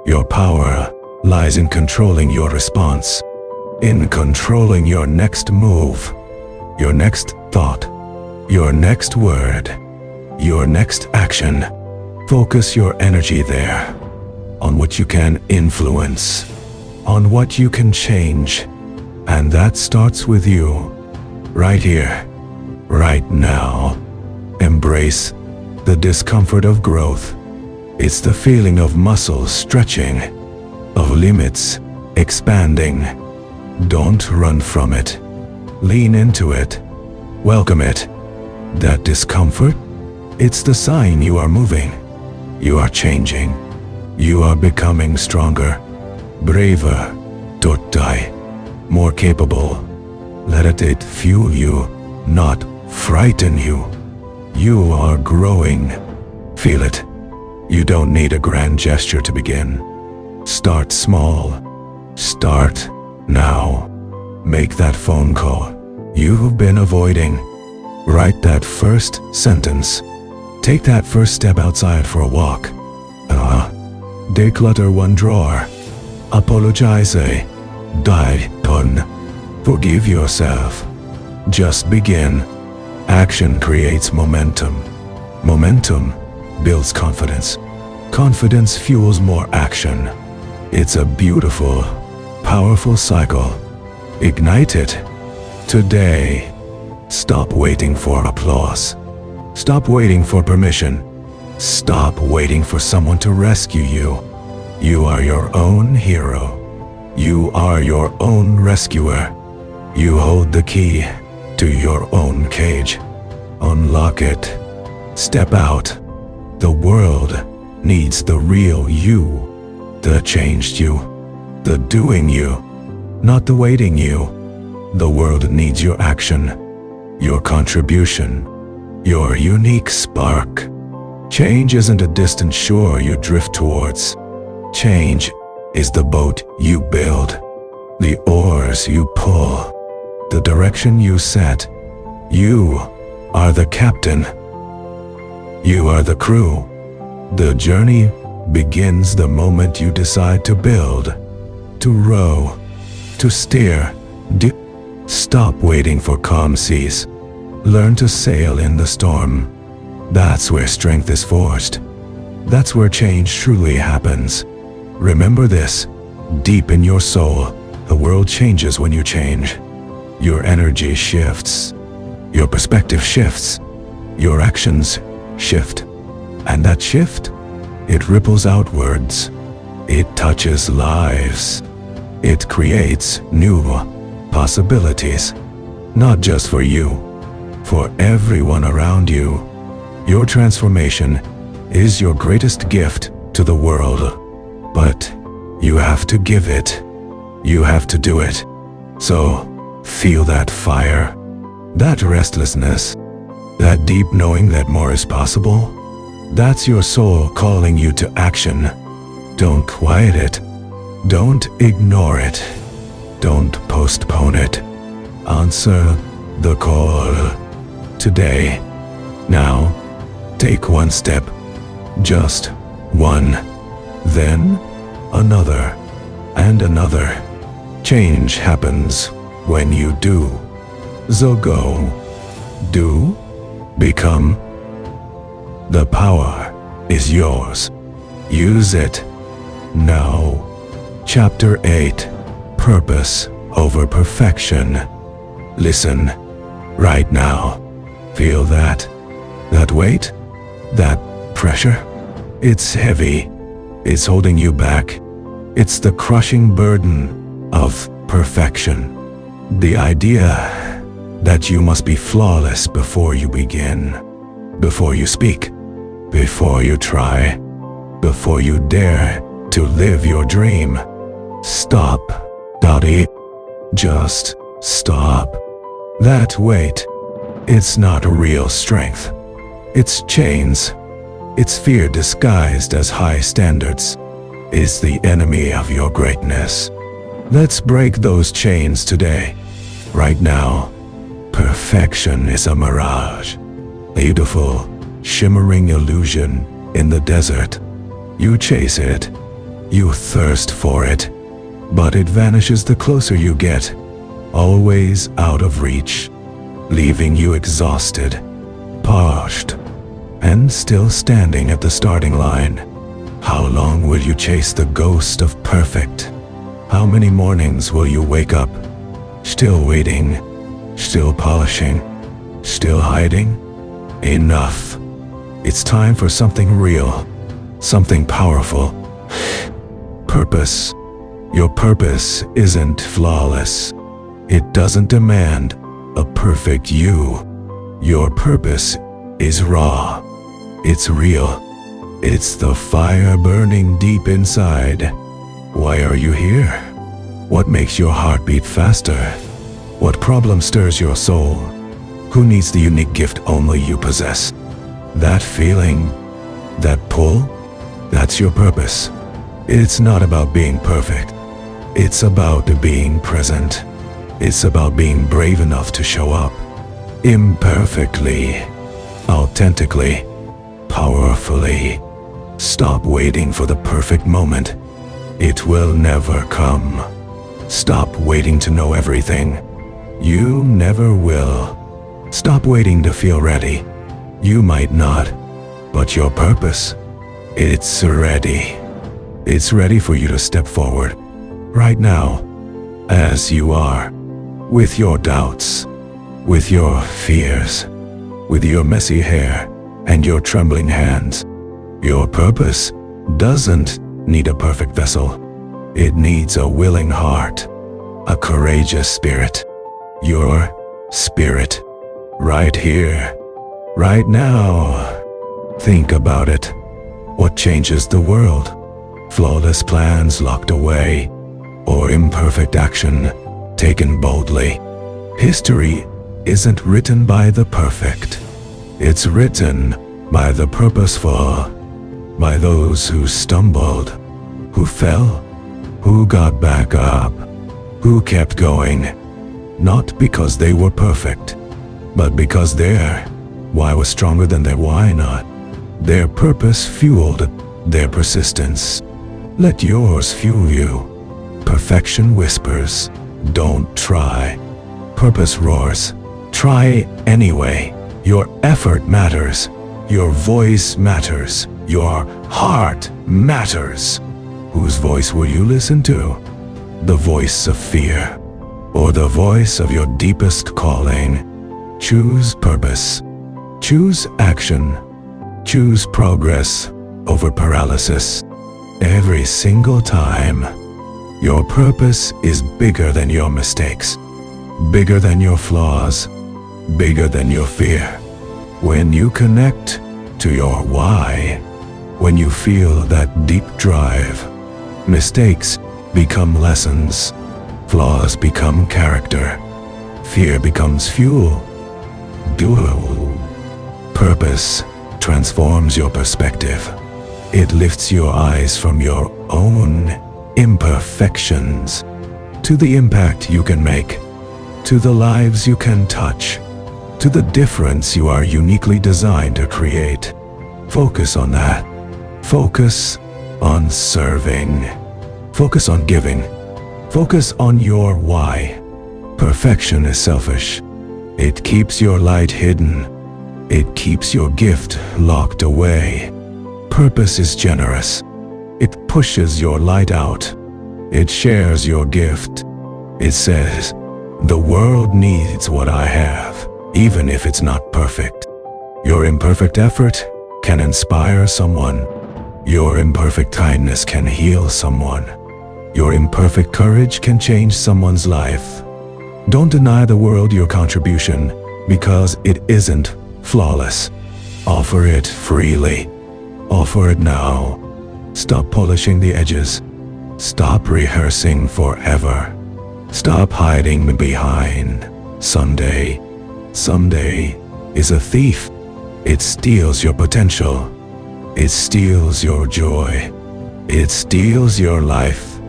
Your power lies in controlling your response, in controlling your next move, your next thought, your next word, your next action. Focus your energy there, on what you can influence, on what you can change. And that starts with you, right here, right now. Embrace the discomfort of growth. It's the feeling of muscles stretching, of limits expanding. Don't run from it. Lean into it. Welcome it. That discomfort, it's the sign you are moving. You are changing. You are becoming stronger, braver, totai, more capable. Let it fuel you, not frighten you. You are growing. Feel it. You don't need a grand gesture to begin. Start small. Start now. Make that phone call you've been avoiding. Write that first sentence. Take that first step outside for a walk. Declutter one drawer. Apologize. Die. Done. Forgive yourself. Just begin. Action creates momentum. Momentum builds confidence. Confidence fuels more action. It's a beautiful, powerful cycle. Ignite it today. Stop waiting for applause. Stop waiting for permission. Stop waiting for someone to rescue you. You are your own hero. You are your own rescuer. You hold the key to your own cage. Unlock it. Step out. The world needs the real you, the changed you, the doing you, not the waiting you. The world needs your action, your contribution, your unique spark. Change isn't a distant shore you drift towards. Change is the boat you build, the oars you pull, the direction you set. You are the captain. You are the crew. The journey begins the moment you decide to build, to row, to steer. Stop waiting for calm seas. Learn to sail in the storm. That's where strength is forged. That's where change truly happens. Remember this, deep in your soul, the world changes when you change. Your energy shifts. Your perspective shifts. Your actions shift. And that shift, it ripples outwards. It touches lives. It creates new possibilities. Not just for you, for everyone around you. Your transformation is your greatest gift to the world. But you have to give it. You have to do it. So feel that fire, that restlessness, that deep knowing that more is possible. That's your soul calling you to action. Don't quiet it. Don't ignore it. Don't postpone it. Answer the call today. Now, take one step. Just one. Then another and another. Change happens when you do. So go. Do. Become. The power is yours. Use it now. Chapter 8. Purpose over perfection. Listen. Right now. Feel that. That weight. That pressure. It's heavy. It's holding you back. It's the crushing burden of perfection. The idea that you must be flawless before you begin, before you speak, before you try, before you dare to live your dream. Stop, Dottie. Just stop. That weight, it's not real strength. It's chains. It's fear disguised as high standards. It's the enemy of your greatness. Let's break those chains today. Right now. Perfection is a mirage. Beautiful, shimmering illusion in the desert. You chase it. You thirst for it. But it vanishes the closer you get. Always out of reach. Leaving you exhausted, parched, and still standing at the starting line. How long will you chase the ghost of perfect? How many mornings will you wake up, still waiting, still polishing, still hiding? Enough. It's time for something real, something powerful. Purpose. Your purpose isn't flawless. It doesn't demand a perfect you. Your purpose is raw. It's real. It's the fire burning deep inside. Why are you here? What makes your heart beat faster? What problem stirs your soul? Who needs the unique gift only you possess? That feeling, that pull, that's your purpose. It's not about being perfect. It's about being present. It's about being brave enough to show up. Imperfectly, authentically, powerfully. Stop waiting for the perfect moment. It will never come. Stop waiting to know everything. You never will. Stop waiting to feel ready. You might not, but your purpose, it's ready. It's ready for you to step forward. Right now, as you are, with your doubts, with your fears, with your messy hair and your trembling hands. Your purpose doesn't need a perfect vessel. It needs a willing heart, a courageous spirit. Your spirit, right here, right now. Think about it. What changes the world? Flawless plans locked away, or imperfect action taken boldly? History isn't written by the perfect. It's written by the purposeful, by those who stumbled, who fell, who got back up, who kept going, not because they were perfect, but because their why was stronger than their why not. Their purpose fueled their persistence. Let yours fuel you. Perfection whispers, don't try. Purpose roars, try anyway. Your effort matters. Your voice matters. Your heart matters. Whose voice will you listen to? The voice of fear, or the voice of your deepest calling? Choose purpose. Choose action. Choose progress over paralysis. Every single time. Your purpose is bigger than your mistakes, bigger than your flaws, bigger than your fear. When you connect to your why, when you feel that deep drive, mistakes become lessons, flaws become character, fear becomes fuel. Purpose transforms your perspective. It lifts your eyes from your own imperfections to the impact you can make, to the lives you can touch, to the difference you are uniquely designed to create. Focus on that. Focus on serving. Focus on giving. Focus on your why. Perfection is selfish. It keeps your light hidden. It keeps your gift locked away. Purpose is generous. It pushes your light out. It shares your gift. It says, the world needs what I have, even if it's not perfect. Your imperfect effort can inspire someone. Your imperfect kindness can heal someone. Your imperfect courage can change someone's life. Don't deny the world your contribution because it isn't flawless. Offer it freely. Offer it now. Stop polishing the edges. Stop rehearsing forever. Stop hiding behind someday. Someday is a thief. It steals your potential. It steals your joy. It steals your life.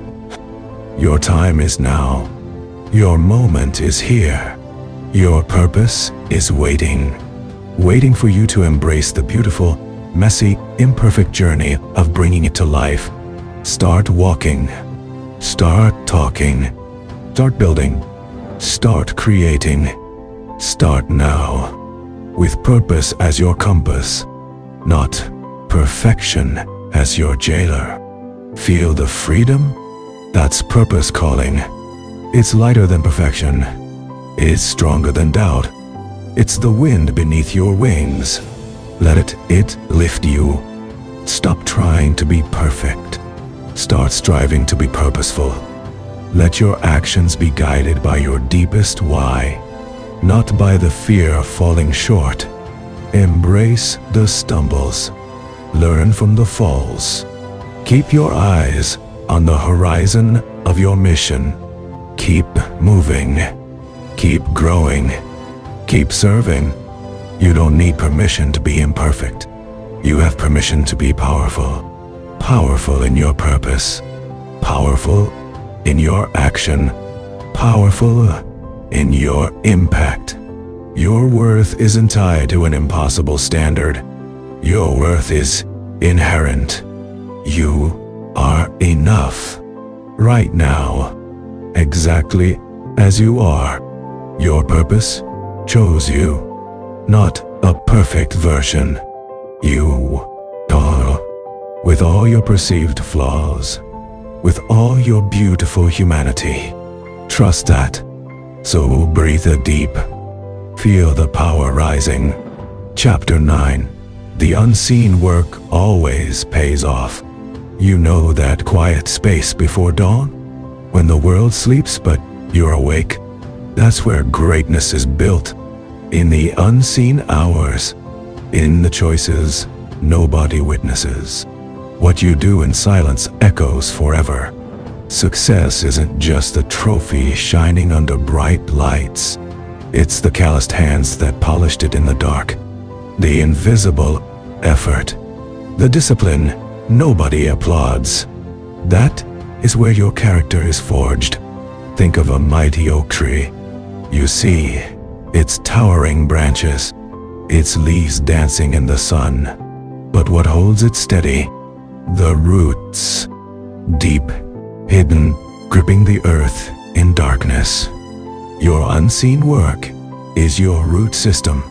Your time is now. Your moment is here. Your purpose is waiting. Waiting for you to embrace the beautiful, messy, imperfect journey of bringing it to life. Start walking. Start talking. Start building. Start creating. Start now. With purpose as your compass, not perfection as your jailer. Feel the freedom? That's purpose calling. It's lighter than perfection. It's stronger than doubt. It's the wind beneath your wings. Let it lift you. Stop trying to be perfect. Start striving to be purposeful. Let your actions be guided by your deepest why, not by the fear of falling short. Embrace the stumbles. Learn from the falls. Keep your eyes on the horizon of your mission. Keep moving. Keep growing. Keep serving. You don't need permission to be imperfect. You have permission to be powerful. Powerful in your purpose. Powerful in your action. Powerful in your impact. Your worth isn't tied to an impossible standard. Your worth is inherent. You are enough. Right now. Exactly as you are. Your purpose chose you. Not a perfect version. You are. With all your perceived flaws. With all your beautiful humanity. Trust that. So breathe a deep. Feel the power rising. Chapter 9. The unseen work always pays off. You know that quiet space before dawn? When the world sleeps but you're awake? That's where greatness is built. In the unseen hours. In the choices nobody witnesses. What you do in silence echoes forever. Success isn't just a trophy shining under bright lights. It's the calloused hands that polished it in the dark. The invisible effort. The discipline nobody applauds. That is where your character is forged. Think of a mighty oak tree. You see its towering branches, its leaves dancing in the sun. But what holds it steady? The roots. Deep, hidden, gripping the earth in darkness. Your unseen work is your root system.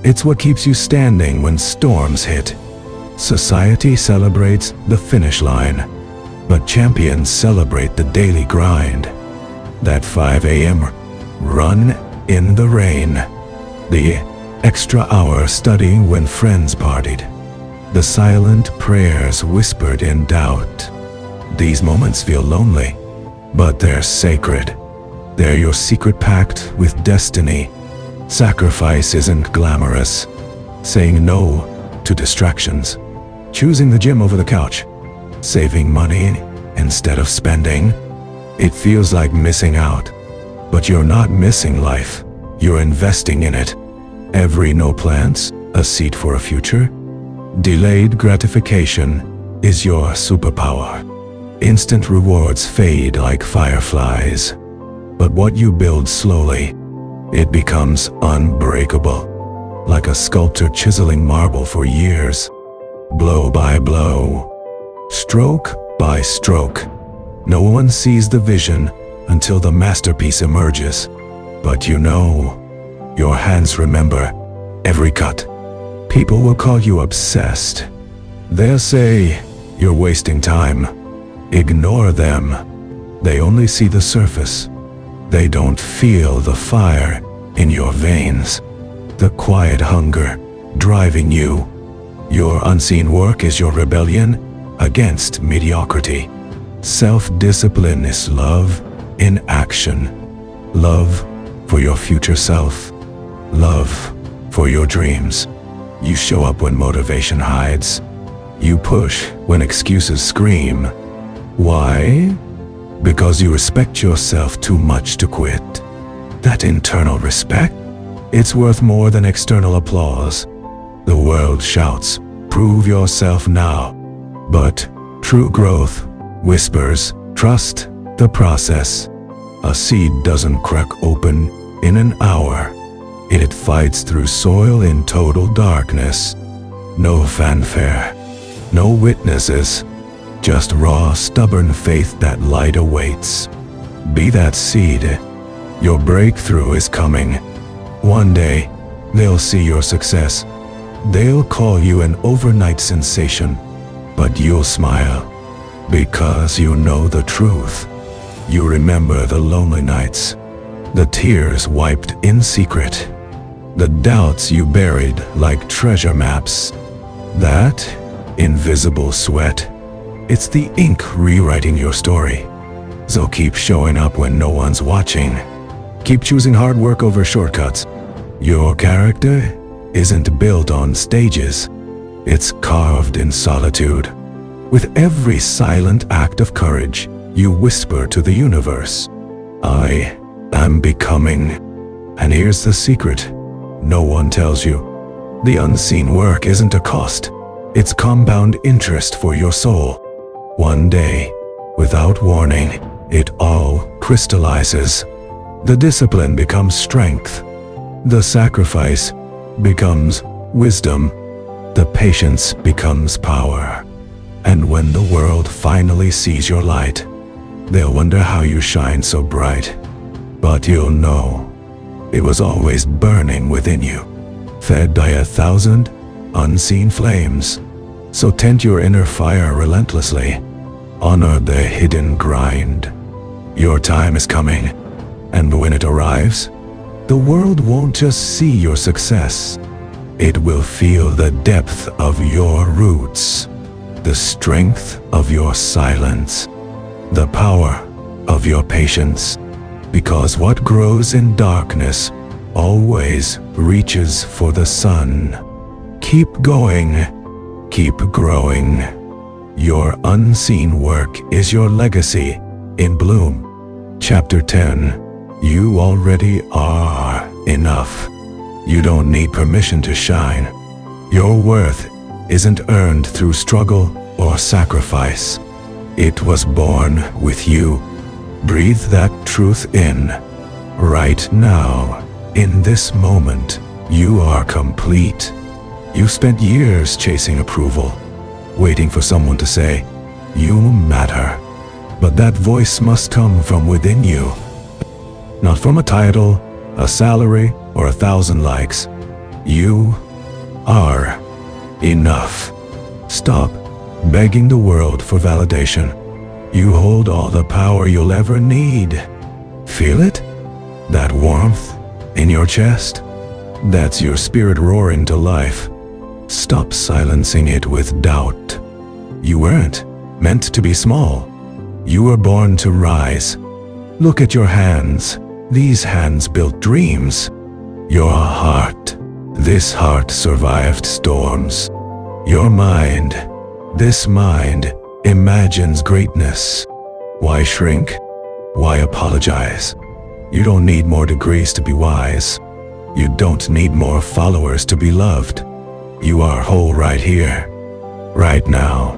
It's what keeps you standing when storms hit. Society celebrates the finish line, but champions celebrate the daily grind. That 5 a.m. run in the rain. The extra hour studying when friends partied. The silent prayers whispered in doubt. These moments feel lonely, but they're sacred. They're your secret pact with destiny. Sacrifice isn't glamorous. Saying no to distractions. Choosing the gym over the couch. Saving money instead of spending. It feels like missing out. But you're not missing life. You're investing in it. Every no plans, a seed for a future. Delayed gratification is your superpower. Instant rewards fade like fireflies. But what you build slowly, it becomes unbreakable. Like a sculptor chiseling marble for years. Blow by blow. Stroke by stroke. No one sees the vision until the masterpiece emerges. But you know, your hands remember every cut. People will call you obsessed. They'll say you're wasting time. Ignore them. They only see the surface. They don't feel the fire in your veins. The quiet hunger driving you. Your unseen work is your rebellion against mediocrity. Self-discipline is love in action. Love for your future self. Love for your dreams. You show up when motivation hides. You push when excuses scream. Why? Because you respect yourself too much to quit. That internal respect, it's worth more than external applause. The world shouts, "Prove yourself now." But true growth whispers, "Trust the process." A seed doesn't crack open in an hour. It fights through soil in total darkness. No fanfare, no witnesses, just raw, stubborn faith that light awaits. Be that seed. Your breakthrough is coming. One day, they'll see your success. They'll call you an overnight sensation, but you'll smile because you know the truth. You remember the lonely nights, the tears wiped in secret, the doubts you buried like treasure maps. That invisible sweat, it's the ink rewriting your story. So keep showing up when no one's watching. Keep choosing hard work over shortcuts. Your character isn't built on stages. It's carved in solitude. With every silent act of courage, you whisper to the universe, "I am becoming." And here's the secret no one tells you. The unseen work isn't a cost. It's compound interest for your soul. One day, without warning, it all crystallizes. The discipline becomes strength. The sacrifice becomes wisdom. The patience becomes power. And when the world finally sees your light, they'll wonder how you shine so bright. But you'll know it was always burning within you, fed by 1,000 unseen flames. So tend your inner fire relentlessly. Honor the hidden grind. Your time is coming, and when it arrives, the world won't just see your success. It will feel the depth of your roots, the strength of your silence, the power of your patience. Because what grows in darkness always reaches for the sun. Keep going, keep growing. Your unseen work is your legacy in bloom. Chapter 10. You already are enough. You don't need permission to shine. Your worth isn't earned through struggle or sacrifice. It was born with you. Breathe that truth in. Right now, in this moment, you are complete. You spent years chasing approval, waiting for someone to say, "You matter." But that voice must come from within you. Not from a title, a salary, or 1,000 likes. You are enough. Stop begging the world for validation. You hold all the power you'll ever need. Feel it? That warmth in your chest? That's your spirit roaring to life. Stop silencing it with doubt. You weren't meant to be small. You were born to rise. Look at your hands. These hands built dreams. Your heart. This heart survived storms. Your mind. This mind imagines greatness. Why shrink? Why apologize? You don't need more degrees to be wise. You don't need more followers to be loved. You are whole right here, right now.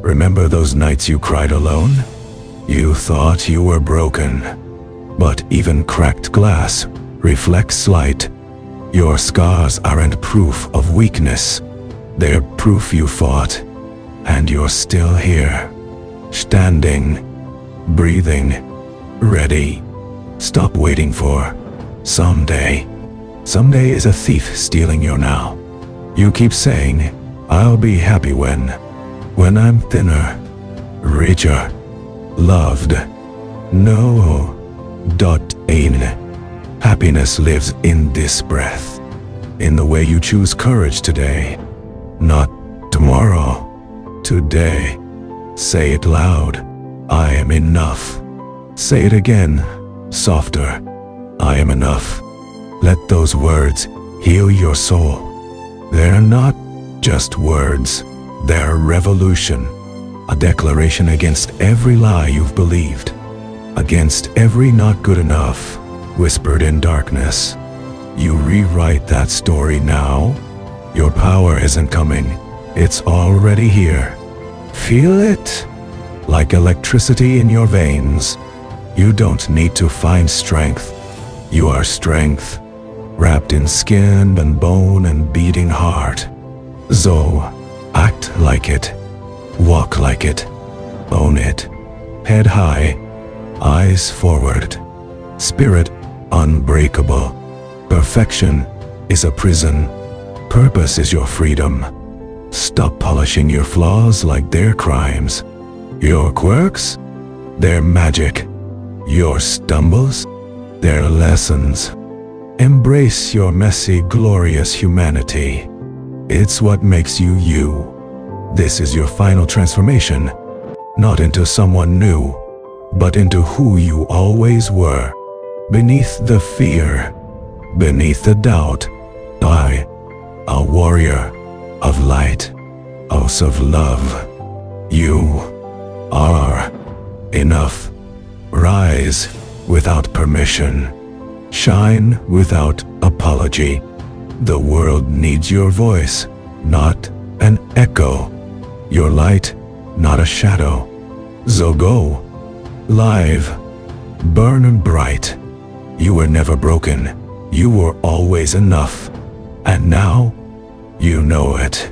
Remember those nights you cried alone? You thought you were broken. But even cracked glass reflects light. Your scars aren't proof of weakness. They're proof you fought. And you're still here. Standing, breathing, ready. Stop waiting for someday. Someday is a thief stealing your now. You keep saying, "I'll be happy when I'm thinner, richer, loved." No, ain't. Happiness lives in this breath, in the way you choose courage today, not tomorrow, today. Say it loud, "I am enough." Say it again, softer, I am enough. Let those words heal your soul. They're not just words, they're a revolution, a declaration against every lie you've believed, against every not good enough whispered in darkness. You rewrite that story now. Your power isn't coming, it's already here. Feel it? Like electricity in your veins. You don't need to find strength. You are strength, wrapped in skin and bone and beating heart. So, act like it. Walk like it. Own it. Head high. Eyes forward. Spirit unbreakable. Perfection is a prison. Purpose is your freedom. Stop polishing your flaws like they're crimes. Your quirks? They're magic. Your stumbles? They're lessons. Embrace your messy, glorious humanity. It's what makes you you. This is your final transformation, not into someone new, but into who you always were. Beneath the fear, beneath the doubt, I, a warrior of light, house of love. You are enough. Rise without permission. Shine without apology. The world needs your voice, not an echo. Your light, not a shadow. So go, live, burn bright. You were never broken. You were always enough. And now, you know it.